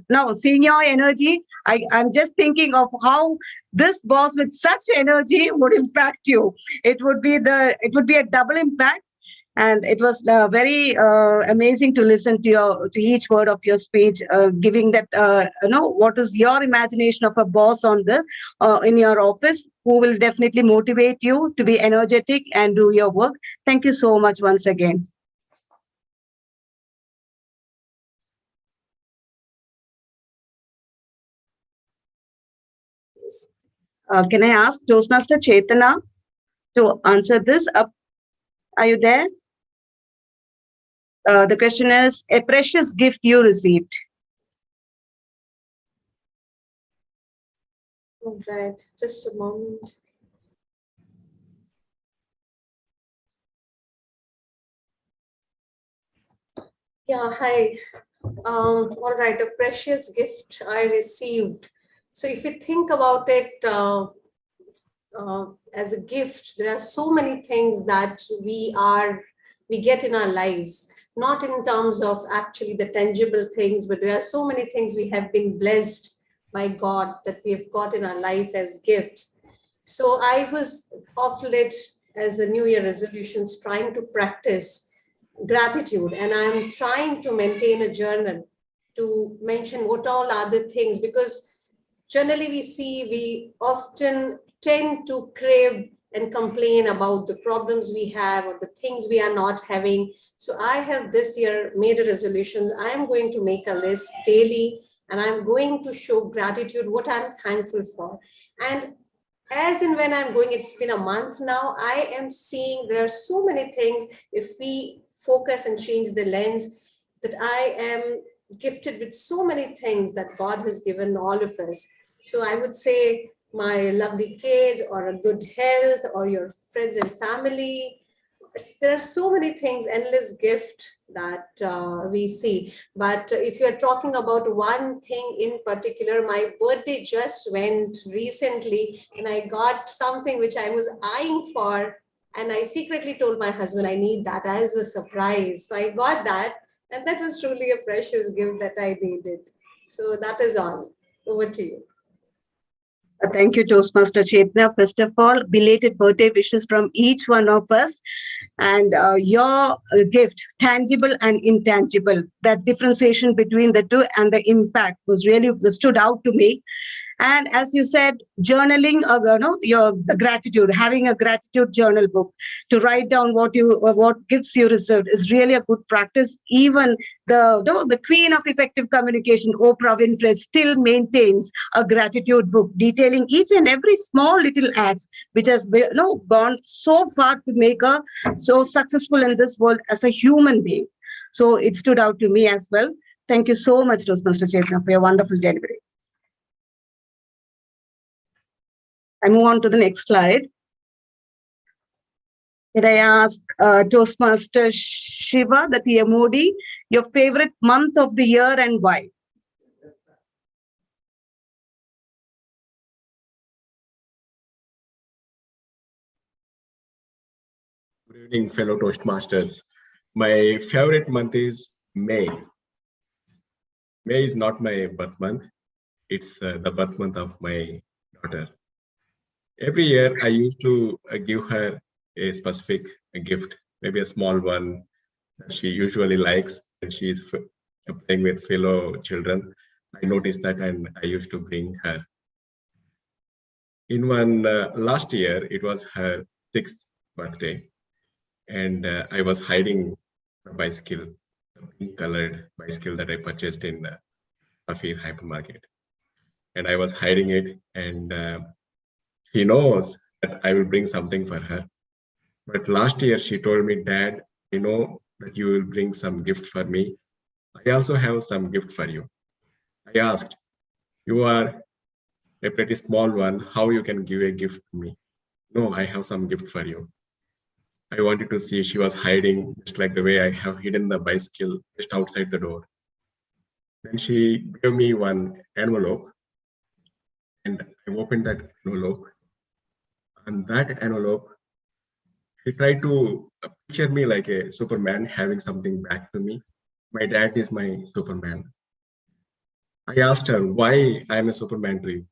now seeing your energy. I'm just thinking of how this boss with such energy would impact you. It would be a double impact. And it was very amazing to listen to each word of your speech, giving that what is your imagination of a boss on in your office who will definitely motivate you to be energetic and do your work. Thank you so much once again. Can I ask Toastmaster Chetana to answer this? Are you there? The question is, a precious gift you received. All right, just a moment. Yeah, hi. All right, a precious gift I received. So if you think about it as a gift, there are so many things that we get in our lives, not in terms of actually the tangible things, but there are so many things we have been blessed by God that we have got in our life as gifts. So I was of late, as a New Year resolutions, trying to practice gratitude, and I'm trying to maintain a journal to mention what all are the things, because generally we often tend to crave and complain about the problems we have or the things we are not having. So I have this year made a resolution. I am going to make a list daily, and I'm going to show gratitude, what I'm thankful for. And as and when I'm going, it's been a month now, I am seeing there are so many things. If we focus and change the lens, that I am gifted with so many things that God has given all of us. So I would say my lovely kids, or a good health, or your friends and family. There are so many things, endless gift that we see. But if you're talking about one thing in particular, my birthday just went recently, and I got something which I was eyeing for, and I secretly told my husband I need that as a surprise. So I got that, and that was truly a precious gift that I needed. So that is all. Over to you. Thank you, Toastmaster Chetna. First of all, belated birthday wishes from each one of us. And your gift, tangible and intangible, that differentiation between the two and the impact was really stood out to me. And as you said, journaling, your gratitude, having a gratitude journal book to write down what gifts you received is really a good practice. Even the queen of effective communication, Oprah Winfrey, still maintains a gratitude book detailing each and every small little acts which has gone so far to make her so successful in this world as a human being. So it stood out to me as well. Thank you so much, Toastmaster Chetna, for your wonderful delivery. I move on to the next slide. Can I ask Toastmaster Shiva, the TMOD, your favorite month of the year and why? Good evening, fellow Toastmasters. My favorite month is May. May is not my birth month. It's the birth month of my daughter. Every year, I used to give her a specific gift, maybe a small one that she usually likes, and she is playing with fellow children. I noticed that, and I used to bring her. In one last year, it was her 6th birthday, and I was hiding a bicycle, a pink-colored bicycle that I purchased in Afir hypermarket, and I was hiding it, and she knows that I will bring something for her. But last year she told me, Dad, I know that you will bring some gift for me. I also have some gift for you. I asked, you are a pretty small one, how you can give a gift to me? No, I have some gift for you. I wanted to see. She was hiding just like the way I have hidden the bicycle just outside the door. Then she gave me one envelope, and I opened that envelope. And that envelope, she tried to picture me like a Superman having something back to me. My dad is my Superman. I asked her why I am a Superman to you.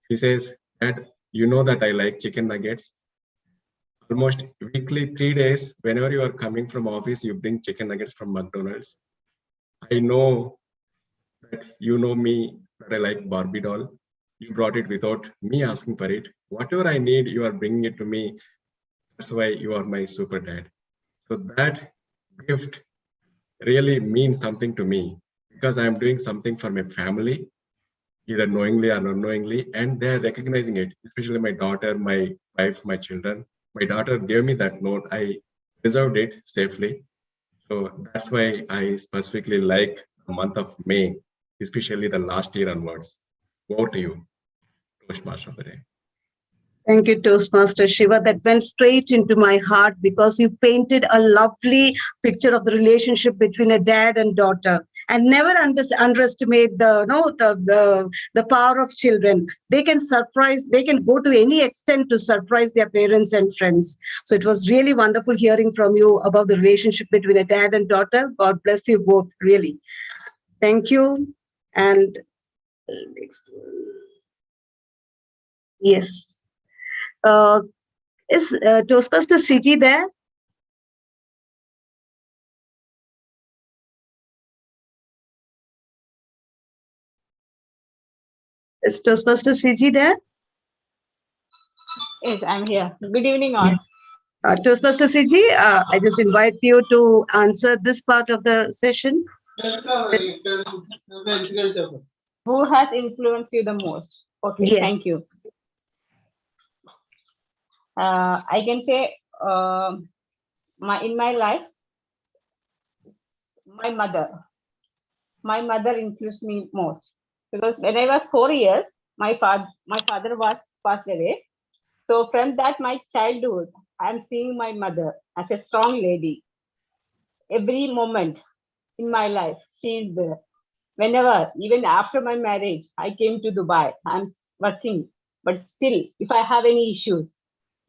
She says, Dad, you know that I like chicken nuggets. Almost weekly, 3 days, whenever you are coming from office, you bring chicken nuggets from McDonald's. I know that you know me, that I like Barbie doll. You brought it without me asking for it. Whatever I need, you are bringing it to me. That's why you are my super dad. So that gift really means something to me because I am doing something for my family, either knowingly or unknowingly, and they're recognizing it, especially my daughter, my wife, my children. My daughter gave me that note. I preserved it safely. So that's why I specifically like the month of May, especially the last year onwards. Over to you, Toastmaster of the day. Thank you, Toastmaster Shiva. That went straight into my heart because you painted a lovely picture of the relationship between a dad and daughter. And never underestimate the power of children. They can surprise, they can go to any extent to surprise their parents and friends. So it was really wonderful hearing from you about the relationship between a dad and daughter. God bless you both, really. Thank you. And next one. Yes. Is Toastmaster CG there? Is Toastmaster CG there? Yes, I'm here. Good evening, all. Toastmaster CG, I just invite you to answer this part of the session. Who has influenced you the most? Okay, Yes. Thank you. I can say in my life, my mother influenced me most because when I was 4 years, my father was passed away. So from that, my childhood, I'm seeing my mother as a strong lady. Every moment in my life, she is there. Whenever, even after my marriage, I came to Dubai. I'm working, but still, if I have any issues,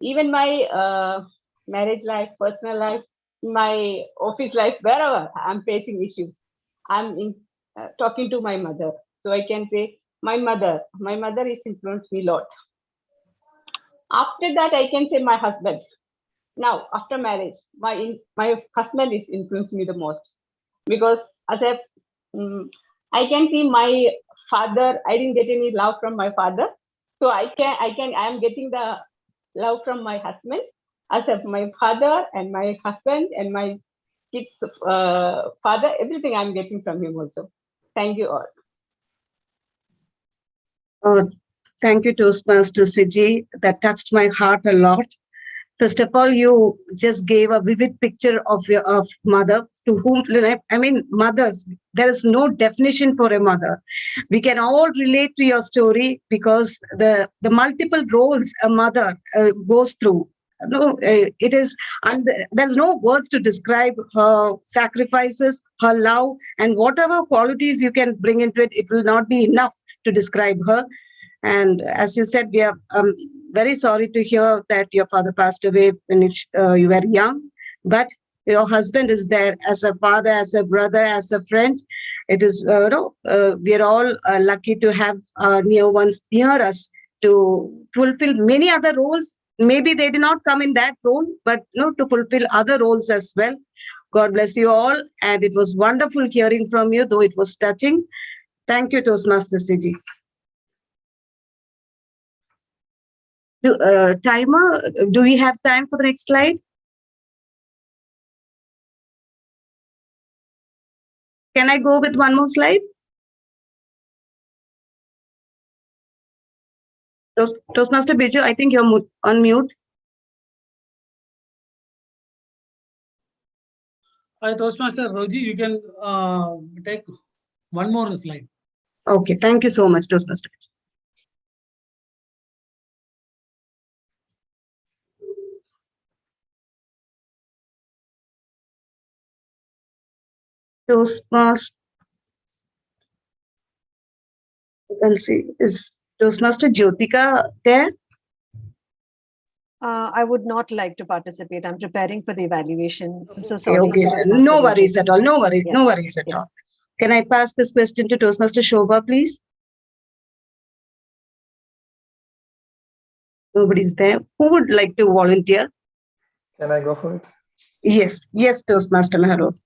even my marriage life, personal life, my office life, wherever I'm facing issues, I'm talking to my mother. So I can say my mother is influenced me a lot. After that, I can say my husband. Now, after marriage, my husband is influenced me the most because as I can see my father, I didn't get any love from my father. So I am getting the love from my husband as my father and my husband and my kids' father, everything I'm getting from him also. Thank you all. Thank you, Toastmaster CG. That touched my heart a lot. First of all, you just gave a vivid picture of your mother to whom, I mean, mothers, there is no definition for a mother. We can all relate to your story because the multiple roles a mother goes through. it is, and there's no words to describe her sacrifices, her love, and whatever qualities you can bring into it, it will not be enough to describe her. And as you said, we are very sorry to hear that your father passed away when you were young, but your husband is there as a father, as a brother, as a friend. It is, we are all lucky to have near ones near us to fulfill many other roles. Maybe they did not come in that role, but to fulfill other roles as well. God bless you all. And it was wonderful hearing from you, though it was touching. Thank you, Toastmaster Siji. Timer, do we have time for the next slide? Can I go with one more slide? Toastmaster Biju, I think you're on mute. Toastmaster Roji, you can take one more slide. Okay, thank you so much, Toastmaster. Toastmaster, you can see, is Toastmaster Jyotika there? I would not like to participate. I'm preparing for the evaluation. I'm so Okay, sorry. okay. Toastmaster No Roji. worries at all. No worries. Yeah. No worries at all. Can I pass this question to Toastmaster Shobha, please? Nobody's there. Who would like to volunteer? Can I go for it? Yes, yes, Toastmaster Mehro.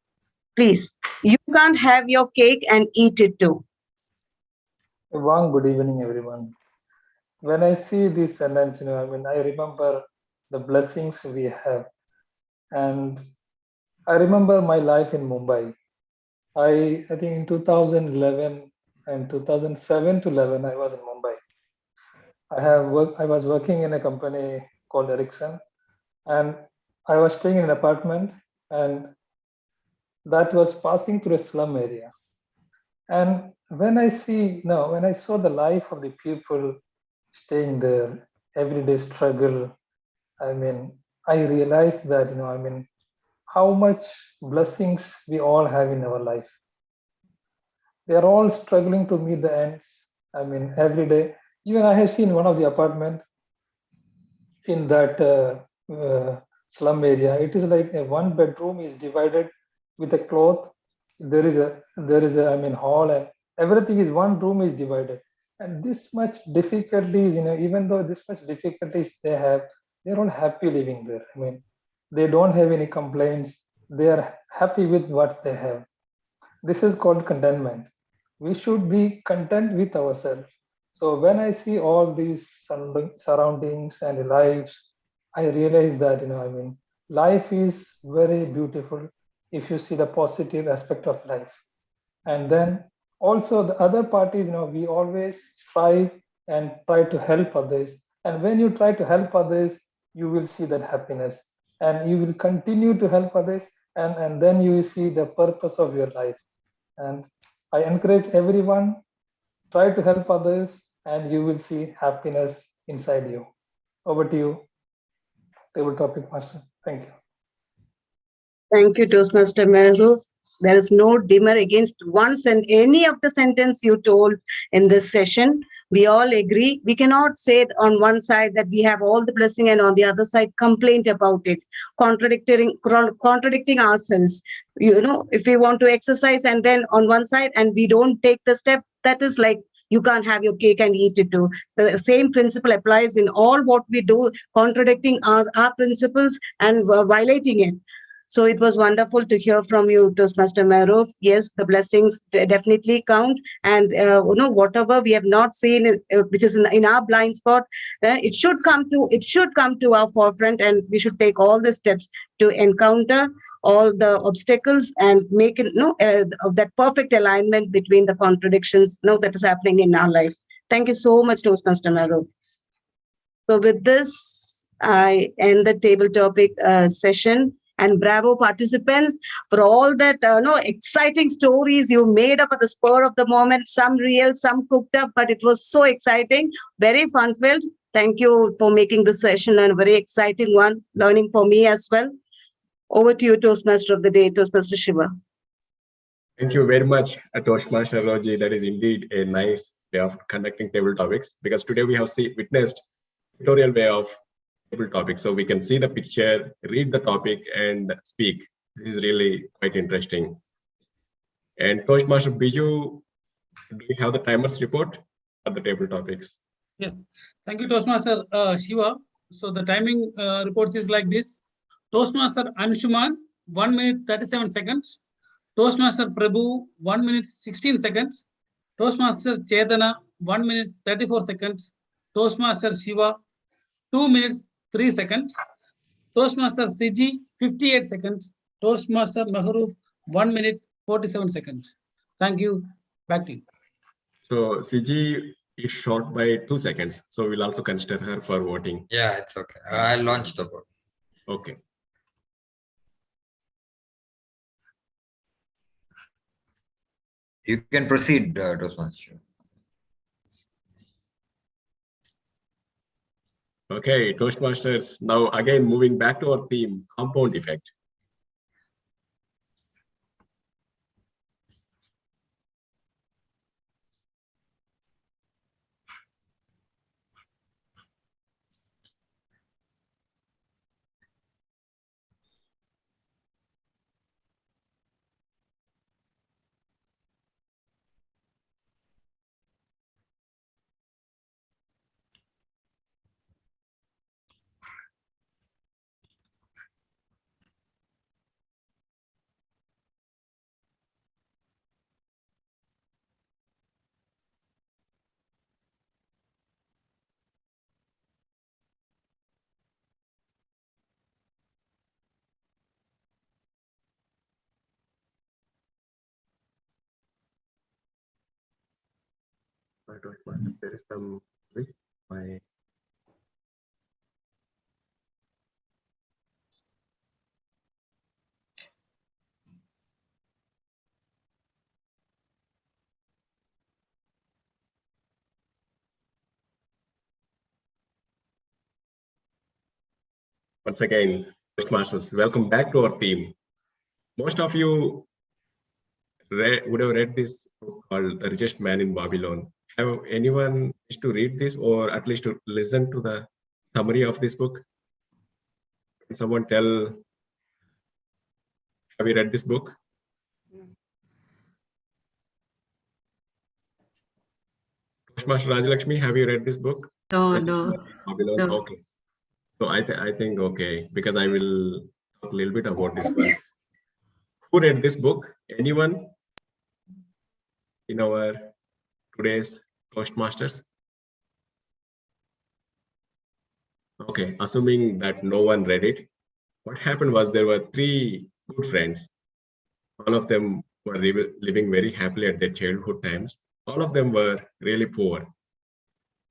Please. You can't have your cake and eat it too. A warm good evening, everyone. When I see this sentence, I remember the blessings we have. And I remember my life in Mumbai. I think in 2011 and 2007 to 11, I was in Mumbai. I was working in a company called Ericsson, and I was staying in an apartment, and that was passing through a slum area. And when I saw the life of the people staying there, everyday struggle, I realized that, how much blessings we all have in our life. They are all struggling to meet the ends. Every day. Even I have seen one of the apartment in that slum area. It is like one bedroom is divided with a cloth. There is a hall, and everything is one room is divided. And this much difficulties, even though this much difficulties they have, they're all happy living there. They don't have any complaints. They are happy with what they have. This is called contentment. We should be content with ourselves. So when I see all these surroundings and lives, I realize that, life is very beautiful if you see the positive aspect of life. And then also the other part is, we always strive and try to help others. And when you try to help others, you will see that happiness, and you will continue to help others, and then you will see the purpose of your life. And I encourage everyone, try to help others, and you will see happiness inside you. Over to you, table topic master. Thank you. Thank you, Toastmaster Mehru. There is no dimmer against once and any of the sentence you told in this session. We all agree. We cannot say on one side that we have all the blessing and on the other side complaint about it, contradicting ourselves. If we want to exercise and then on one side and we don't take the step, that is like you can't have your cake and eat it too. The same principle applies in all what we do, contradicting our principles and violating it. So it was wonderful to hear from you, Toastmaster Mehru. Yes, the blessings definitely count. And, whatever we have not seen, which is in our blind spot, it should come to our forefront, and we should take all the steps to encounter all the obstacles and make it, that perfect alignment between the contradictions, that is happening in our life. Thank you so much, Toastmaster Mehru. So with this, I end the table topic session. And bravo participants for all that exciting stories you made up at the spur of the moment, some real, some cooked up, but it was so exciting, very fun-filled. Thank you for making this session a very exciting one, learning for me as well. Over to you, Toastmaster of the Day, Toastmaster Shiva. Thank you very much, Toastmaster Roji. That is indeed a nice way of conducting table topics, because today we have witnessed tutorial way of table topics. So we can see the picture, read the topic, and speak. This is really quite interesting. And Toastmaster Biju, do you have the timers report for the table topics? Yes, thank you, Toastmaster Shiva. So the timing reports is like this. Toastmaster Anshuman, 1 minute 37 seconds. Toastmaster Prabhu, 1 minute 16 seconds. Toastmaster Chetana, 1 minute 34 seconds. Toastmaster Shiva, 2 minutes 3 seconds. Toastmaster Siji, 58 seconds. Toastmaster Maharoof, 1 minute 47 seconds. Thank you. Back to you. So CG is short by 2 seconds. So we'll also consider her for voting. Yeah, it's okay. I'll launch the vote. Okay. You can proceed, Toastmaster. Okay, Toastmasters. Now again, moving back to our theme, compound effect. There is some glitch. My once again, Toastmasters, welcome back to our team. Most of you would have read this book called The Richest Man in Babylon. Have anyone wish to read this, or at least to listen to the summary of this book? Can someone tell, have you read this book? Toastmaster Rajalakshmi, have you read this book? No. Babylon? No. Okay. So I think, okay, because I will talk a little bit about this one. Who read this book? Anyone in our today's Toastmasters? Okay, assuming that no one read it, what happened was there were 3 good friends. All of them were living very happily at their childhood times. All of them were really poor.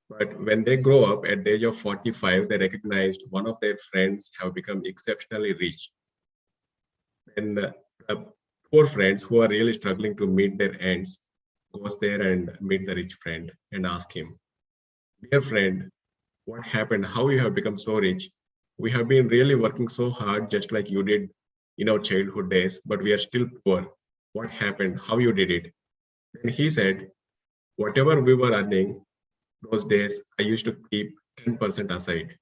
But when they grow up at the age of 45, they recognized one of their friends have become exceptionally rich. And the poor friends who are really struggling to meet their ends goes there and meet the rich friend and ask him, dear friend, what happened? How you have become so rich? We have been really working so hard, just like you did in our childhood days, but we are still poor. What happened? How you did it? And he said, whatever we were earning those days, I used to keep 10% aside.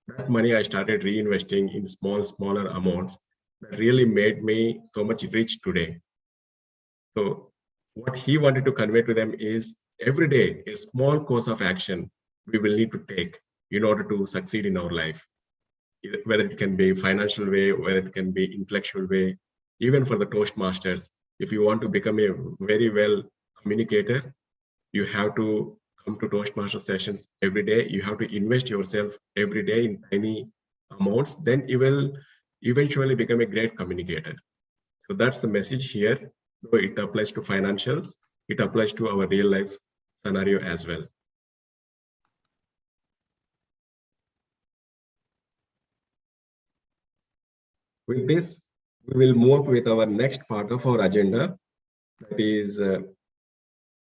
That money I started reinvesting in smaller amounts that really made me so much rich today. So what he wanted to convey to them is every day a small course of action we will need to take in order to succeed in our life, whether it can be financial way, whether it can be intellectual way, even for the Toastmasters. If you want to become a very well communicator, you have to come to Toastmaster sessions every day. You have to invest yourself every day in tiny amounts. Then you will eventually become a great communicator. So that's the message here. So it applies to financials. It applies to our real life scenario as well. With this, we will move with our next part of our agenda, that is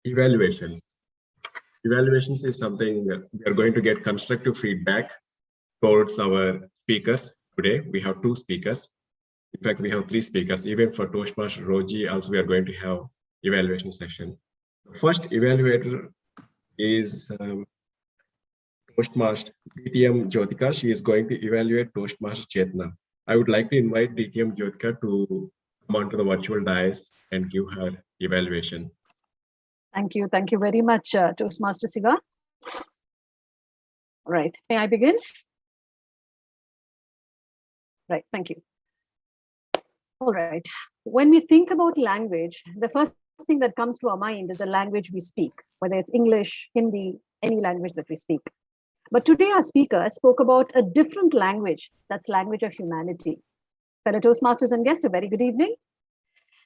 evaluations. evaluations is something we are going to get constructive feedback towards our speakers today. We have 2 speakers. In fact, we have 3 speakers. Even for Toastmaster Roji, also we are going to have evaluation session. The first evaluator is Toastmaster DTM Jyotika. She is going to evaluate Toastmaster Chetna. I would like to invite DTM Jyotika to come onto the virtual dais and give her evaluation. Thank you. Thank you very much, Toastmaster Siva. Right. May I begin? Right. Thank you. All right. When we think about language, the first thing that comes to our mind is the language we speak, whether it's English, Hindi, any language that we speak. But today our speaker spoke about a different language, that's language of humanity. Fellow Toastmasters and guests, a very good evening.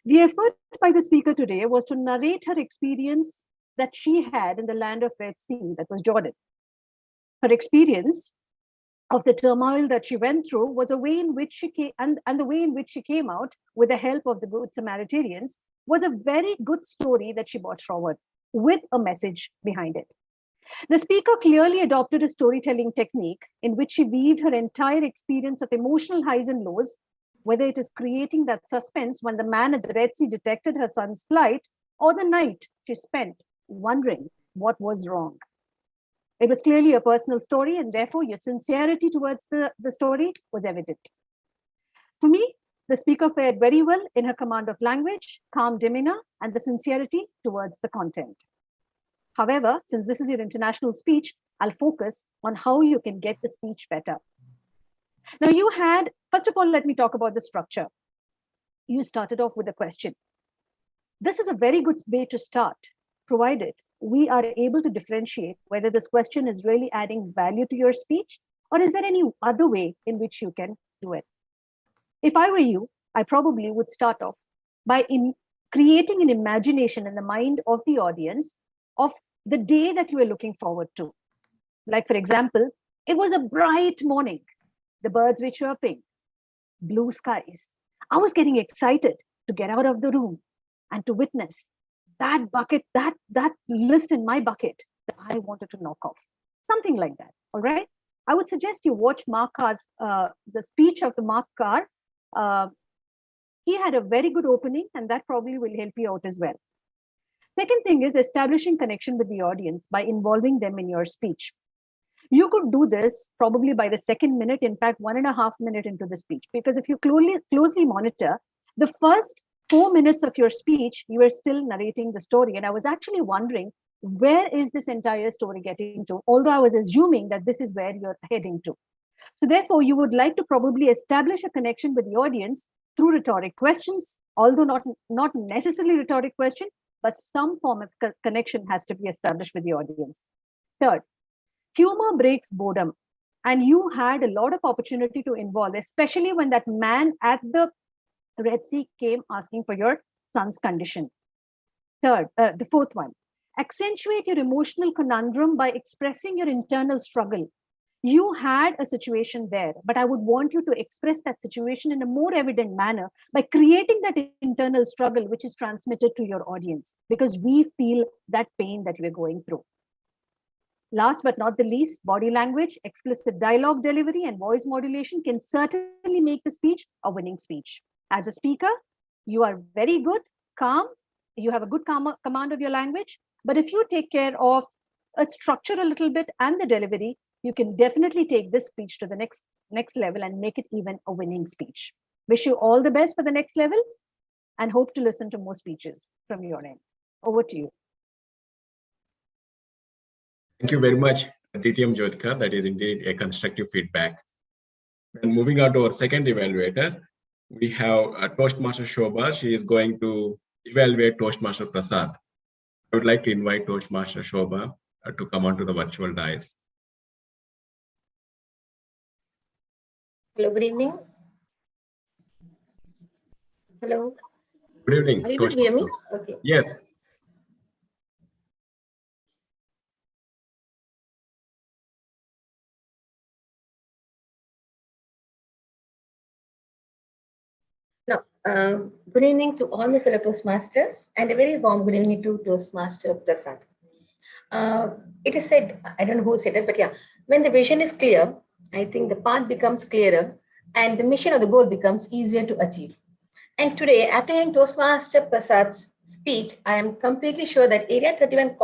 The effort by the speaker today was to narrate her experience that she had in the land of Red Sea, that was Jordan. Her experience of the turmoil that she went through was a way in which she came, and the way in which she came out with the help of the good Samaritans was a very good story that she brought forward with a message behind it. The speaker clearly adopted a storytelling technique in which she weaved her entire experience of emotional highs and lows, whether it is creating that suspense when the man at the Red Sea detected her son's plight, or the night she spent wondering what was wrong. It was clearly a personal story, and therefore your sincerity towards the story was evident. For me, the speaker fared very well in her command of language, calm demeanor, and the sincerity towards the content. However, since this is your international speech, I'll focus on how you can get the speech better. Now you had, first of all, let me talk about the structure. You started off with a question. This is a very good way to start, provided we are able to differentiate whether this question is really adding value to your speech, or is there any other way in which you can do it? If I were you, I probably would start off by creating an imagination in the mind of the audience of the day that you are looking forward to. Like, for example, it was a bright morning. The birds were chirping, blue skies. I was getting excited to get out of the room and to witness that bucket, that list in my bucket that I wanted to knock off. Something like that, all right? I would suggest you watch Mark Carr's, the speech of the Mark Carr. He had a very good opening, and that probably will help you out as well. Second thing is establishing connection with the audience by involving them in your speech. You could do this probably by the second minute, in fact, 1.5 minutes into the speech, because if you closely monitor, the first 4 minutes of your speech, you are still narrating the story. And I was actually wondering, where is this entire story getting to? Although I was assuming that this is where you're heading to. So therefore, you would like to probably establish a connection with the audience through rhetoric questions, although not necessarily rhetoric question, but some form of connection has to be established with the audience. Third, humor breaks boredom. And you had a lot of opportunity to involve, especially when that man at the Red Sea came asking for your son's condition. Third, the fourth one, accentuate your emotional conundrum by expressing your internal struggle. You had a situation there, but I would want you to express that situation in a more evident manner by creating that internal struggle, which is transmitted to your audience, because we feel that pain that we're going through. Last but not the least, body language, explicit dialogue delivery, and voice modulation can certainly make the speech a winning speech. As a speaker, you are very good, calm, you have a good command of your language, but if you take care of a structure a little bit and the delivery, you can definitely take this speech to the next level and make it even a winning speech. Wish you all the best for the next level and hope to listen to more speeches from your end. Over to you. Thank you very much, DTM Jyotika. That is indeed a constructive feedback. And moving on to our second evaluator, we have Toastmaster Shobha. She is going to evaluate Toastmaster Prasad. I would like to invite Toastmaster Shobha to come onto the virtual dais. Hello, good evening. Hello. Good evening. Are you able to hear me? Okay. Yes. Now, good evening to all the fellow Toastmasters and a very warm good evening to Toastmaster Prasad. It is said, I don't know who said it, but yeah, when the vision is clear, I think the path becomes clearer and the mission or the goal becomes easier to achieve. And today, after hearing Toastmaster Prasad's speech, I am completely sure that Area 31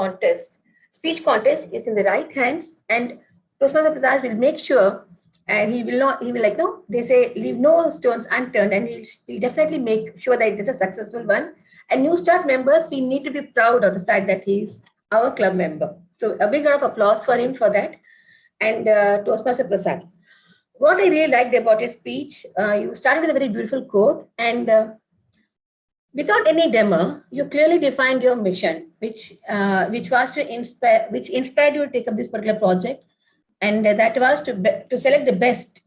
speech contest is in the right hands, and Toastmaster Prasad will make sure, and he will like, no, they say, leave no stones unturned, and he'll definitely make sure that it is a successful one. And Newstart members, we need to be proud of the fact that he's our club member. So a big round of applause for him for that. And Toastmaster Prasad. What I really liked about his speech, you started with a very beautiful quote, and without any demo, you clearly defined your mission, which was to inspire, which inspired you to take up this particular project, and that was to select the best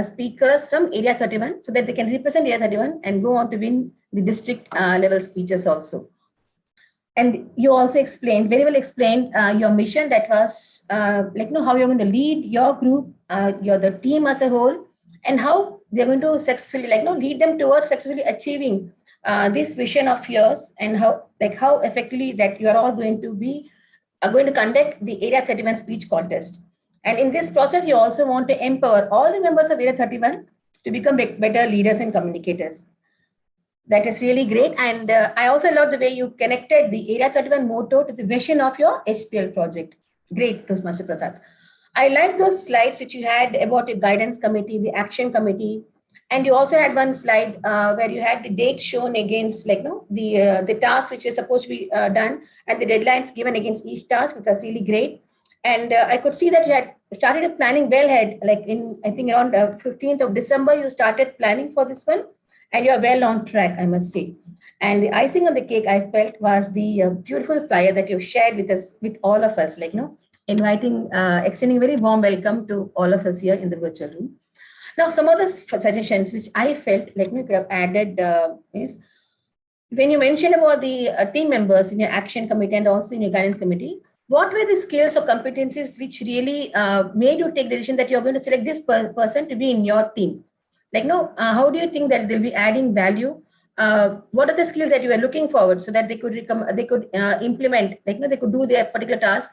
speakers from Area 31 so that they can represent Area 31 and go on to win the district level speeches also. And you also explained, very well explained, your mission, that was like, how you're going to lead your group, the team as a whole, and how they're going to successfully, lead them towards successfully achieving this vision of yours, and how effectively that you are all going to conduct the Area 31 speech contest. And in this process, you also want to empower all the members of Area 31 to become better leaders and communicators. That is really great. And I also love the way you connected the Area 31 motto to the vision of your HPL project. Great, Toastmaster Prasad. I like those slides which you had about your guidance committee, the action committee, and you also had one slide where you had the dates shown against, the tasks which were supposed to be done, and the deadlines given against each task. It was really great. And I could see that you had started planning well ahead, I think around 15th of December, you started planning for this one. And you are well on track, I must say. And the icing on the cake, I felt, was the beautiful flyer that you shared with us, with all of us, inviting, extending a very warm welcome to all of us here in the virtual room. Now, some of the suggestions which I felt you could have added is, when you mentioned about the team members in your action committee and also in your guidance committee, what were the skills or competencies which really made you take the decision that you're going to select this person to be in your team? How do you think that they'll be adding value? What are the skills that you were looking forward so that they could implement, they could do their particular task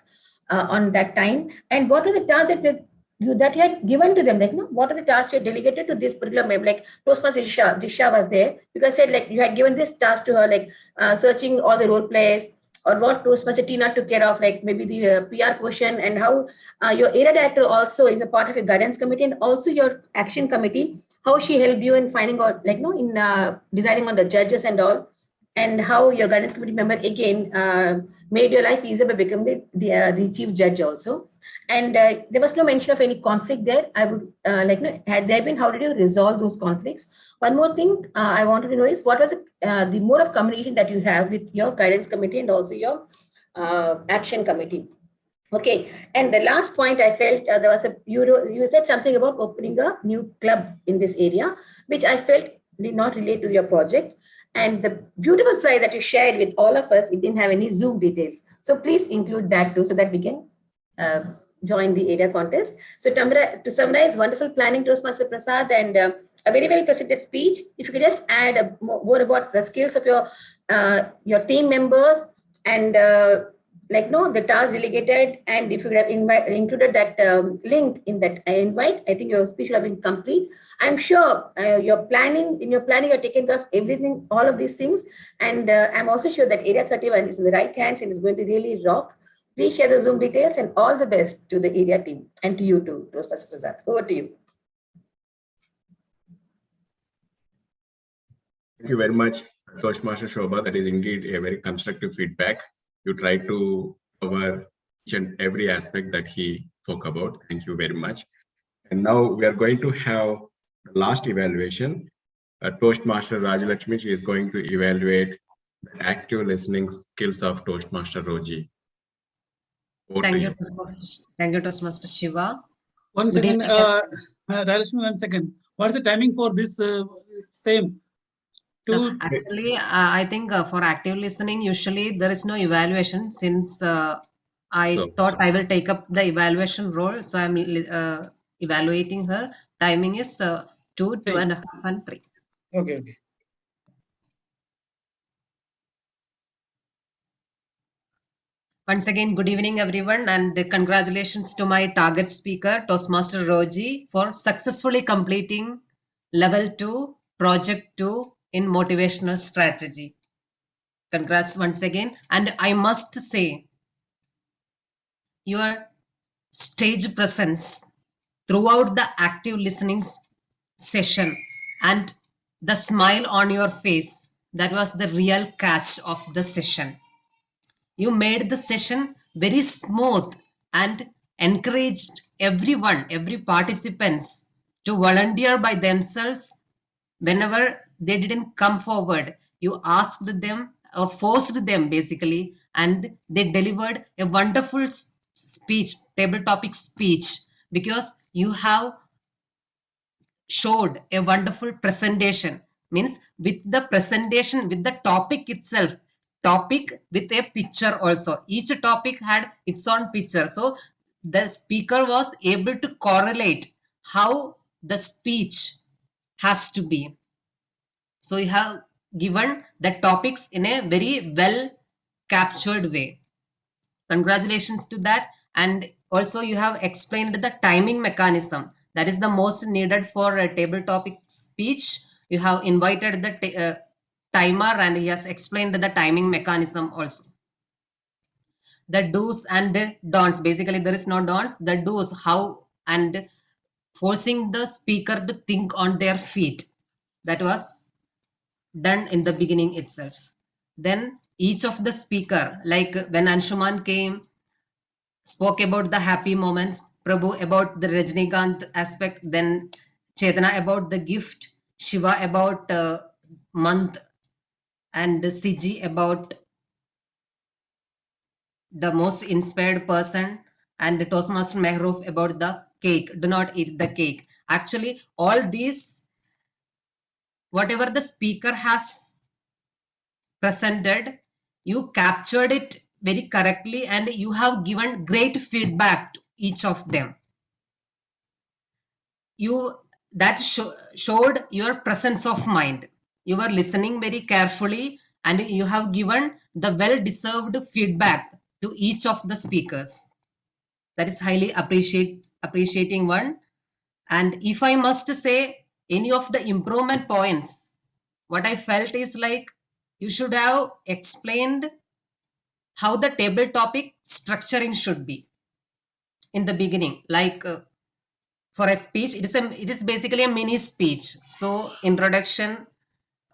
on that time? And what are the tasks that you had given to them? What are the tasks you had delegated to this particular member? Like Toastmaster Disha was there. You guys said you had given this task to her, searching all the role plays, or what Toastmaster Tina took care of, maybe the PR portion, and how your area director also is a part of your guidance committee and also your action committee. How she helped you in finding out, in deciding on the judges and all, and how your guidance committee member again made your life easier by becoming the chief judge also. And there was no mention of any conflict there. I would had there been, how did you resolve those conflicts? One more thing I wanted to know is, what was the mode of communication that you have with your guidance committee and also your action committee? Okay, and the last point, I felt there was you said something about opening a new club in this area, which I felt did not relate to your project. And the beautiful slide that you shared with all of us, it didn't have any Zoom details. So please include that too, so that we can join the area contest. So to summarize, wonderful planning, Toastmaster Prasad, and a very well presented speech. If you could just add more about the skills of your team members, and the task delegated, and if you could have included that link in that invite, I think your speech would have been complete. I'm sure in your planning, you're taking care of everything, all of these things. And I'm also sure that Area 31 is in the right hands and is going to really rock. Please share the Zoom details, and all the best to the area team and to you too, Toastmaster Prasad. Over to you. Thank you very much, Toastmaster Shobha. That is indeed a very constructive feedback. You try to cover each and every aspect that he spoke about. Thank you very much. And now we are going to have the last evaluation. Toastmaster Rajalakshmi, she is going to evaluate the active listening skills of Toastmaster Roji. Thank you, Toastmaster Shiva. One second, Rajalakshmi, 1 second. What is the timing for this same? Actually, I think for active listening, usually there is no evaluation, since I thought I will take up the evaluation role. So I'm evaluating her. Timing is 2, 2.5, and 3. Okay. Once again, good evening, everyone, and congratulations to my target speaker, Toastmaster Roji, for successfully completing Level 2, Project 2 in Motivational Strategy. Congrats once again. And I must say, your stage presence throughout the active listening session and the smile on your face, that was the real catch of the session. You made the session very smooth and encouraged everyone, every participants to volunteer by themselves whenever they didn't come forward. You asked them or forced them basically, and they delivered a wonderful speech, table topic speech, because you have showed a wonderful presentation. Means with the presentation, with the topic itself, topic with a picture also. Each topic had its own picture. So the speaker was able to correlate how the speech has to be. So you have given the topics in a very well captured way. Congratulations to that. And also you have explained the timing mechanism. That is the most needed for a table topic speech. You have invited the timer and he has explained the timing mechanism also. The do's and the don'ts. Basically, there is no don'ts. The do's, how, and forcing the speaker to think on their feet. That was done in the beginning itself. Then each of the speaker, like when Anshuman came, spoke about the happy moments, Prabhu about the Rajnikant aspect, then Chetana about the gift, Shiva about month, and Siji about the most inspired person, and the Toastmaster Mehroof about the cake. Do not eat the cake. Actually, all these, whatever the speaker has presented, you captured it very correctly and you have given great feedback to each of them. You that showed your presence of mind. You were listening very carefully and you have given the well-deserved feedback to each of the speakers. That is highly appreciating one. And if I must say any of the improvement points, what I felt is like you should have explained how the table topic structuring should be in the beginning. Like for a speech, it is basically a mini speech. So introduction,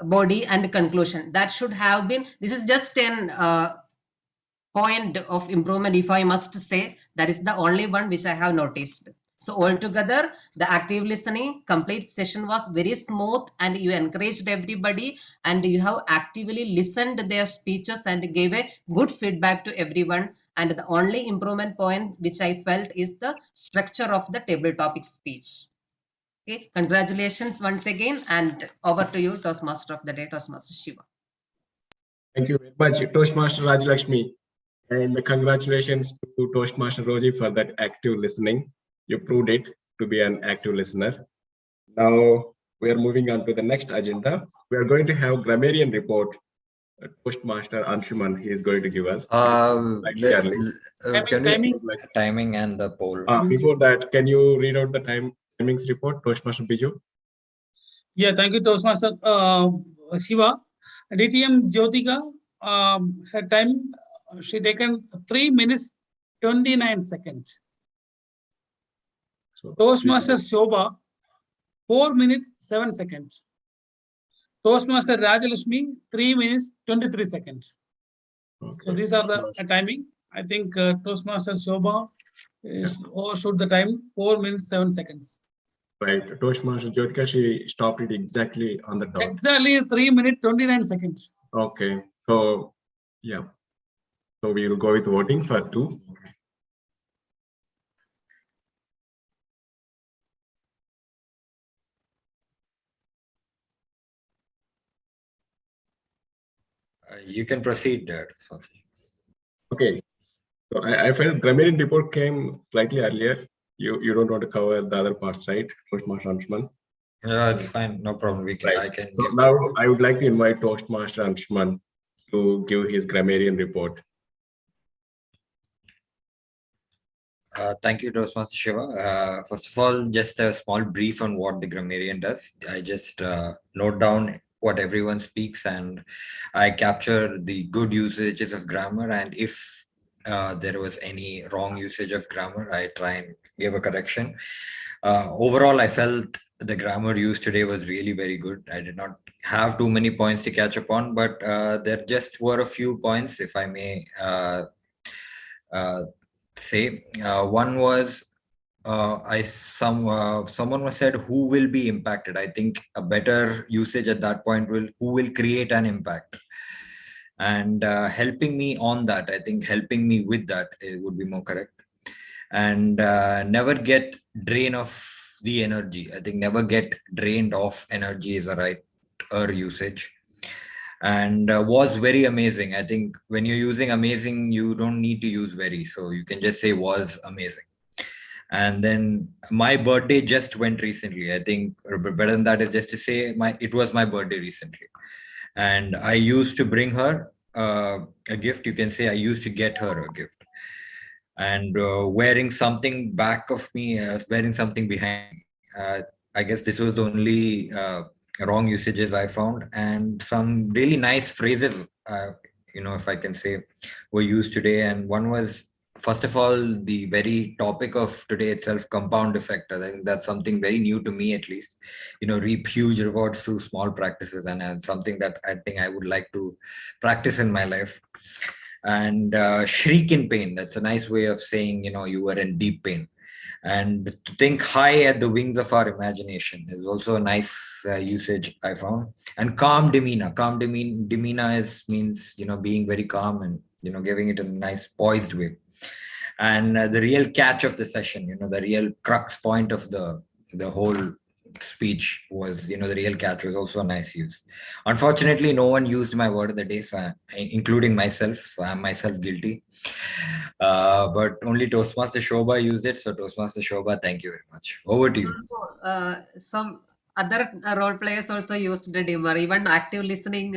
body, and conclusion. That should have been. This is just an point of improvement, if I must say. That is the only one which I have noticed. So altogether, the active listening complete session was very smooth and you encouraged everybody and you have actively listened their speeches and gave a good feedback to everyone. And the only improvement point which I felt is the structure of the table topic speech. Okay, congratulations once again, and over to you, Toastmaster of the Day, Toastmaster Shiva. Thank you very much, Toastmaster Rajalakshmi. And congratulations to Toastmaster Roji for that active listening. You proved it to be an active listener. Now we are moving on to the next agenda. We are going to have grammarian report. Toastmaster Anshuman, he is going to give us. Can we timing and the poll? Before that, can you read out the timings report, Toastmaster Biju? Yeah, thank you, Toastmaster Shiva. DTM Jyotika, her time, she taken 3 minutes 29 seconds. So, Toastmaster Shobha, 4 minutes 7 seconds. Toastmaster Rajalakshmi, 3 minutes 23 seconds. Okay. So these are the timing. I think Toastmaster Shobha is overshoot the time, 4 minutes 7 seconds. Right, Toastmaster Jyotika, she stopped it exactly on the dot. Exactly 3 minutes 29 seconds. Okay, so yeah, so we will go with voting for 2. You can proceed there. Okay, so I felt grammarian report came slightly earlier. You don't want to cover the other parts, right, Toastmaster Anshuman? Yeah, it's fine, no problem. We can. Right. So now I would like to invite Toastmaster Anshuman to give his grammarian report. Thank you, Toastmaster Shiva. First of all, just a small brief on what the grammarian does. I just note down what everyone speaks and I capture the good usages of grammar. And if there was any wrong usage of grammar, I try and give a correction. Overall, I felt the grammar used today was really very good. I did not have too many points to catch up on, but there just were a few points, if I may say. One was someone was said who will be impacted. I think a better usage at that point will who will create an impact, and helping me on that. I think helping me with that would be more correct. And never get drain of the energy. I think never get drained of energy is a right usage. And was very amazing. I think when you're using amazing, you don't need to use very, so you can just say was amazing. And then my birthday just went recently. I think better than that is just to say it was my birthday recently, and I used to bring her a gift. You can say I used to get her a gift. And wearing something back of me, wearing something behind me. I guess this was the only wrong usages I found, and some really nice phrases, if I can say, were used today. And one was, first of all, the very topic of today itself, compound effect. I think that's something very new to me, at least. Reap huge rewards through small practices, and something that I think I would like to practice in my life. And shriek in pain, that's a nice way of saying you were in deep pain. And to think high at the wings of our imagination is also a nice usage I found. And calm demeanor, means being very calm and giving it a nice poised way. And the real catch of the session, the real crux point of the whole speech was, the real catch was also a nice use. Unfortunately, no one used my word of the day, including myself, so I'm myself guilty. But only Toastmaster Shobha used it. So Toastmaster Shobha, thank you very much. Over to you. Some other role players also used the dimmer, even active listening.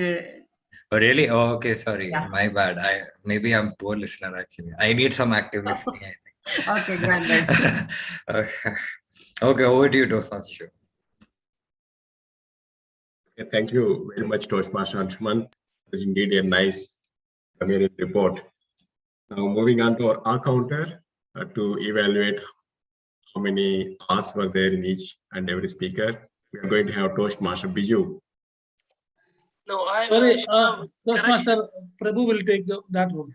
Oh, really? Oh, okay, sorry. Yeah. My bad. Maybe I'm poor listener actually. I need some active listening, I think. Okay, granted. Okay, over to you, Toastmaster Shobha. Okay, thank you very much, Toastmaster Anshuman. It's indeed a nice report. Now moving on to our R counter to evaluate how many R's were there in each and every speaker. We are going to have Toastmaster Biju. No, Sorry, Toastmaster Prabhu will take that role.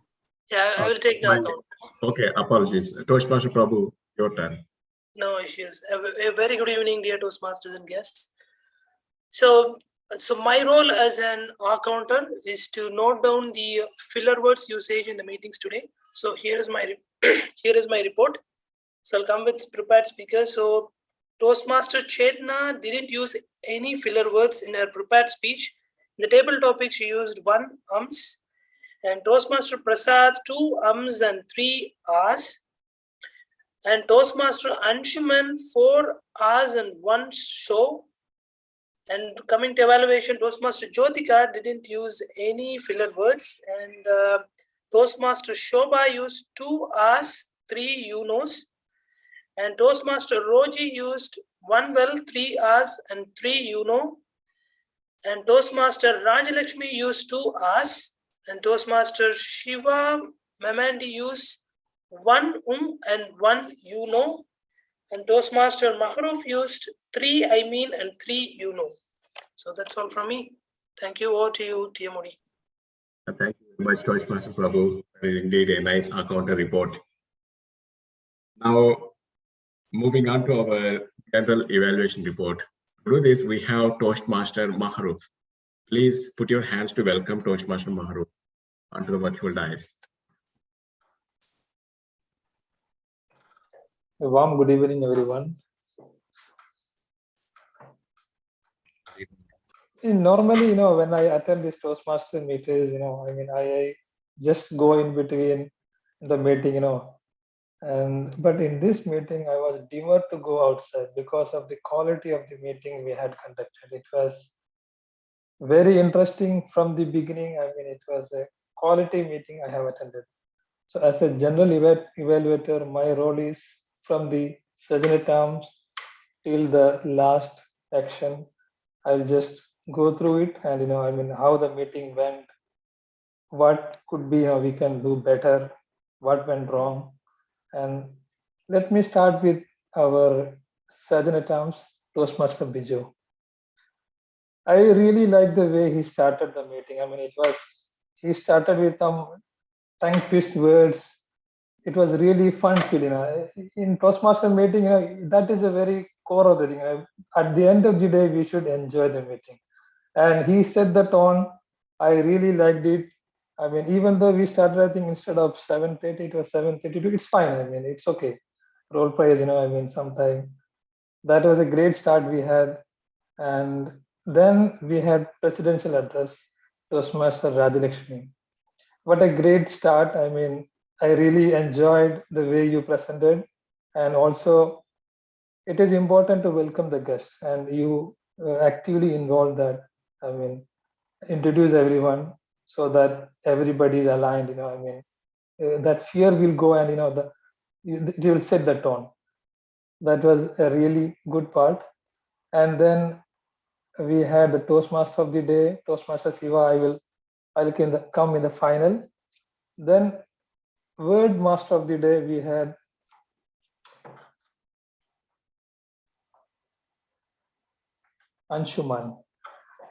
Yeah, I will take the account. Okay, apologies. Toastmaster Prabhu, your turn. No issues. A very good evening, dear Toastmasters and guests. So my role as an accountant is to note down the filler words usage in the meetings today. So here is my report. So I'll come with prepared speakers. So Toastmaster Chetna didn't use any filler words in her prepared speech. In the table topic, she used 1 ums, and Toastmaster Prasad 2 ums and 3 ahs, and Toastmaster Anshuman 4 ahs and 1 show. And coming to evaluation, Toastmaster Jyotika didn't use any filler words, and Toastmaster Shobha used 2 ahs, 3 you knows, and Toastmaster Roji used 1 well, 3 ahs and 3 you know, and Toastmaster Rajalakshmi used 2 ahs, and Toastmaster Shiva Mamandi used 1 and 1 you know, and Toastmaster Mahruf used 3 I mean and 3 you know. So that's all from me. Thank you. Over to you, TMOD. Thank you very much, Toastmaster Prabhu. Indeed, a nice counter report. Now, moving on to our general evaluation report. To do this, we have Toastmaster Mahruf. Please put your hands to welcome Toastmaster Mahruf onto the virtual dais. A warm good evening, everyone. Normally, when I attend these Toastmaster meetings, I just go in between the meeting, but in this meeting, I was deterred to go outside because of the quality of the meeting we had conducted. It was very interesting from the beginning. It was a quality meeting I have attended. So as a general evaluator, my role is from the surgery terms till the last action. I'll just go through it and how the meeting went, what could be we can do better, what went wrong. And let me start with our surgeon terms, Toastmaster Bijo. I really like the way he started the meeting. He started with some tongue twist words. It was really fun feeling. In Toastmaster meeting, that is a very core of the thing. At the end of the day, we should enjoy the meeting. And he set the tone. I really liked it. Even though we started, I think instead of 7:30, it was 7:32. It's fine. It's okay. Role plays, sometime. That was a great start we had. And then we had presidential address, Toastmaster Rajalakshmi. What a great start. I really enjoyed the way you presented. And also, it is important to welcome the guests, and you actively involve that. Introduce everyone so that everybody is aligned. That fear will go, and you will set the tone. That was a really good part. And then we had the Toastmaster of the day, Toastmaster Siva. I'll come in the final. Then Word Master of the day, we had Anshuman.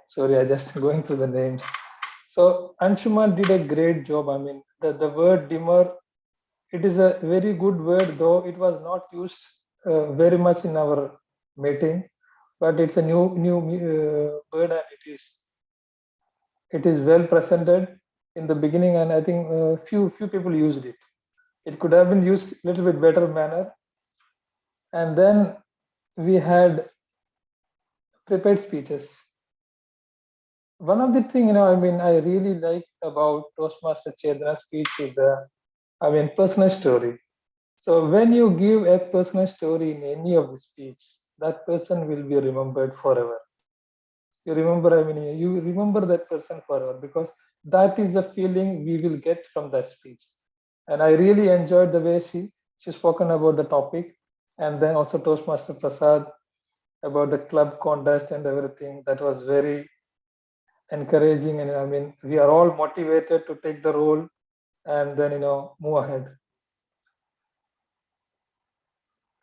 Sorry, I just going through the names. So Anshuman did a great job. The word dimmer, it is a very good word, though it was not used very much in our meeting, but it's a new word, and it is well presented in the beginning, and I think few people used it. It could have been used a little bit better manner. And then we had prepared speeches. One of the thing, I really like about Toastmaster Chedra's speech is the, personal story. So when you give a personal story in any of the speech, that person will be remembered forever. You remember that person forever, because that is the feeling we will get from that speech. And I really enjoyed the way she spoken about the topic, and then also Toastmaster Prasad about the club contest and everything. That was very encouraging, and we are all motivated to take the role and then move ahead.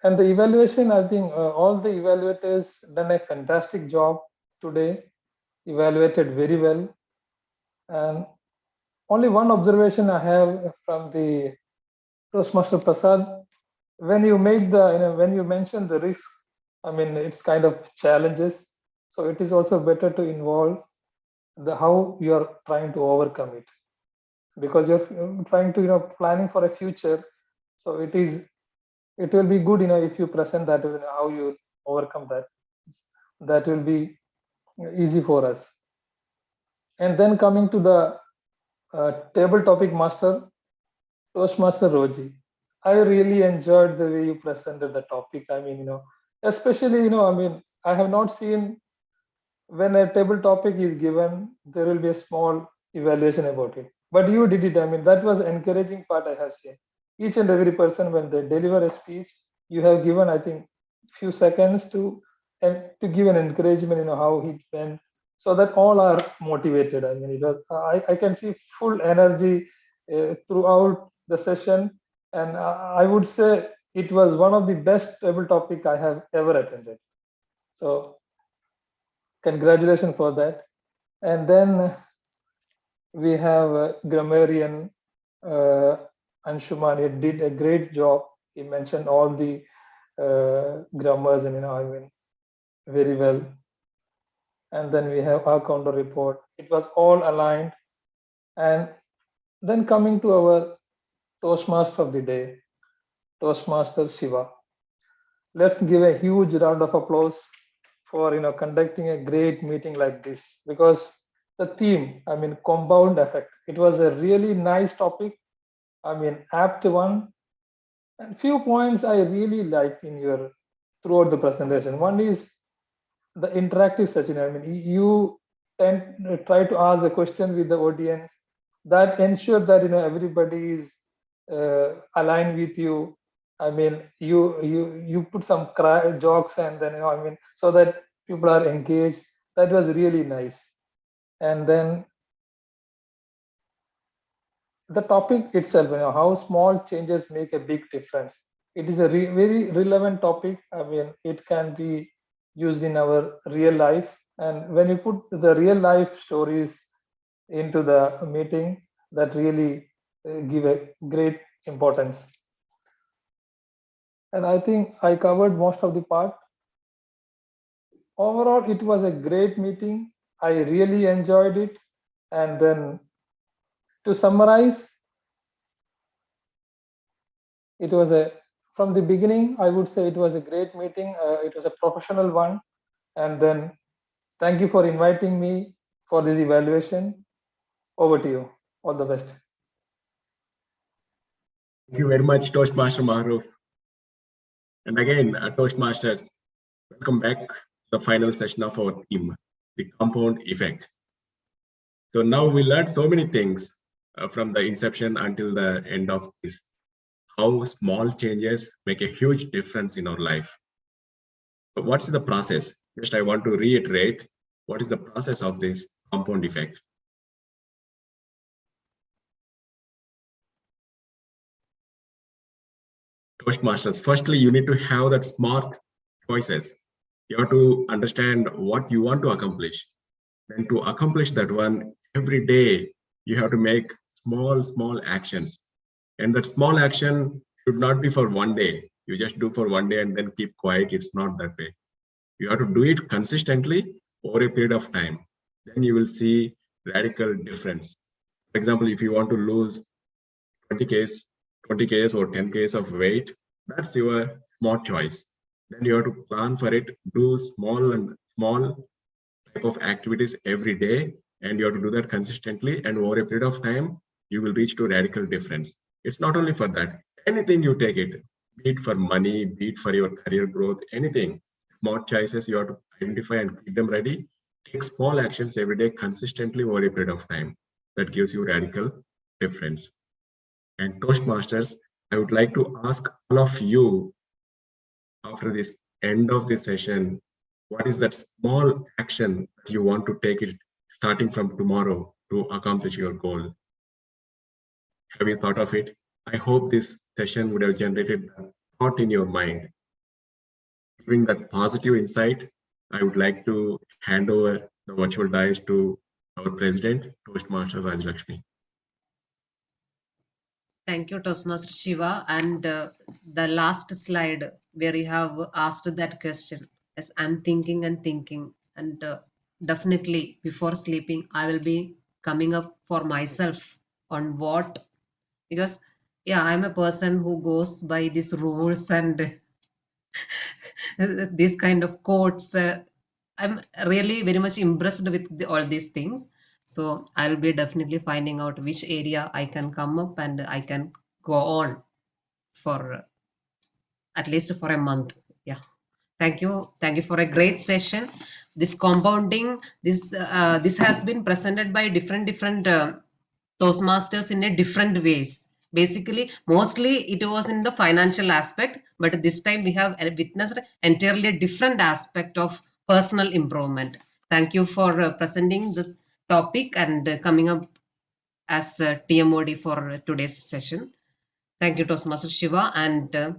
And the evaluation, I think all the evaluators done a fantastic job today, evaluated very well. And only one observation I have from the Toastmaster Prasad: when you make the when you mention the risk, it's kind of challenges. So it is also better to involve the how you are trying to overcome it, because you're trying to planning for a future. So it will be good if you present that how you overcome that. That will be easy for us. And then coming to the table topic master, Toastmaster Roji. I really enjoyed the way you presented the topic. Especially I have not seen when a table topic is given, there will be a small evaluation about it. But you did it. That was encouraging part I have seen. Each and every person, when they deliver a speech, you have given, I think, few seconds to give an encouragement, how it went, so that all are motivated. I can see full energy throughout the session, and I would say it was one of the best table topic I have ever attended. So congratulations for that. And then we have grammarian Anshuman. He did a great job. He mentioned all the grammars, and very well. And then we have our counter report. It was all aligned. And then coming to our Toastmaster of the day, Toastmaster Shiva. Let's give a huge round of applause for conducting a great meeting like this, because the theme, compound effect, it was a really nice topic, apt one. And few points I really liked in your throughout the presentation. One is the interactive session. You try to ask a question with the audience that ensure that everybody is align with you. I mean, you put some jokes and then, I mean, so that people are engaged. That was really nice. And then the topic itself, how small changes make a big difference. It is a very relevant topic. I mean, it can be used in our real life. And when you put the real life stories into the meeting, that really give a great importance. And I think I covered most of the part. Overall, it was a great meeting. I really enjoyed it. And then to summarize, it was from the beginning, I would say it was a great meeting. It was a professional one. And then thank you for inviting me for this evaluation. Over to you. All the best. Thank you very much, Toastmaster Maruf. And again, Toastmasters, welcome back to the final session of our theme, the compound effect. So now we learned so many things from the inception until the end of this, how small changes make a huge difference in our life. But what's the process? Just I want to reiterate, what is the process of this compound effect? Toastmasters, firstly, you need to have that smart choices. You have to understand what you want to accomplish. Then to accomplish that one, every day, you have to make small actions. And that small action should not be for one day. You just do for one day and then keep quiet. It's not that way. You have to do it consistently over a period of time. Then you will see radical difference. For example, if you want to lose 20 kgs or 10 kgs of weight, that's your smart choice. Then you have to plan for it, do small type of activities every day, and you have to do that consistently, and over a period of time you will reach to radical difference. It's not only for that, anything you take it, be it for money, be it for your career growth, anything, smart choices you have to identify and keep them ready. Take small actions every day consistently over a period of time. That gives you radical difference. And Toastmasters, I would like to ask all of you after this end of this session, what is that small action that you want to take it starting from tomorrow to accomplish your goal? Have you thought of it? I hope this session would have generated a thought in your mind. Giving that positive insight, I would like to hand over the virtual dais to our president, Toastmaster Rajlakshmi. Thank you, Toastmaster Shiva. And the last slide where you have asked that question, yes, I'm thinking and thinking, and definitely before sleeping, I will be coming up for myself on what, because yeah, I'm a person who goes by these rules and these kind of quotes. I'm really very much impressed with all these things. So I'll be definitely finding out which area I can come up and I can go on for at least for a month. Yeah. Thank you. Thank you for a great session. This compounding, this has been presented by different Toastmasters in a different ways. Basically, mostly it was in the financial aspect, but this time we have witnessed entirely different aspect of personal improvement. Thank you for presenting this topic and coming up as TMOD for today's session. Thank you, Toastmaster Shiva, and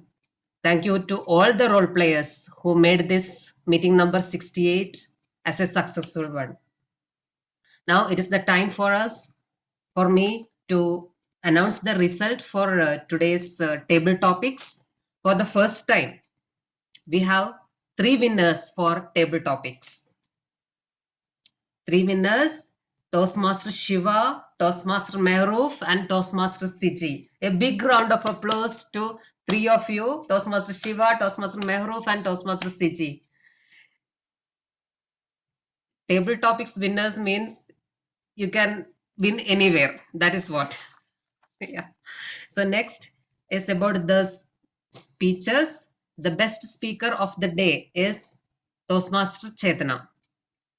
thank you to all the role players who made this meeting number 68 as a successful one. Now it is the time for me to announce the result for today's table topics. For the first time, we have 3 winners for table topics. 3 winners, Toastmaster Shiva, Toastmaster Mehroof, and Toastmaster Siji. A big round of applause to 3 of you, Toastmaster Shiva, Toastmaster Mehroof, and Toastmaster Siji. Table topics winners means you can win anywhere. That is what. Yeah. So next is about the speeches. The best speaker of the day is Toastmaster Chetana.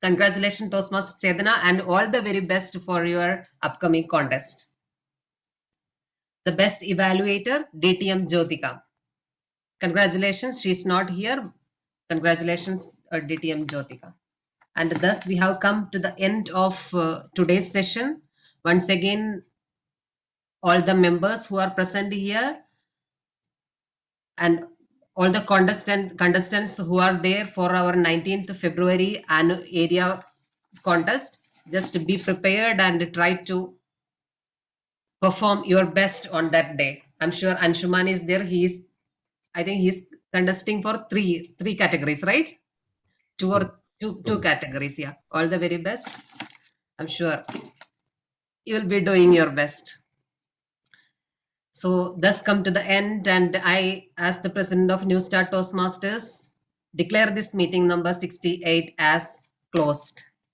Congratulations, Toastmaster Chetana, and all the very best for your upcoming contest. the best evaluator, DTM Jyotika. Congratulations, she's not here. Congratulations, DTM Jyotika. And thus we have come to the end of today's session. Once again, all the members who are present here and all the contestants who are there for our 19th February annual area contest, just be prepared and try to perform your best on that day. I'm sure Anshuman is there. I think he's contesting for three categories, right? Two categories. Yeah. All the very best. I'm sure you'll be doing your best. So thus come to the end, and I, as the president of Newstart Toastmasters, declare this meeting number 68 as closed.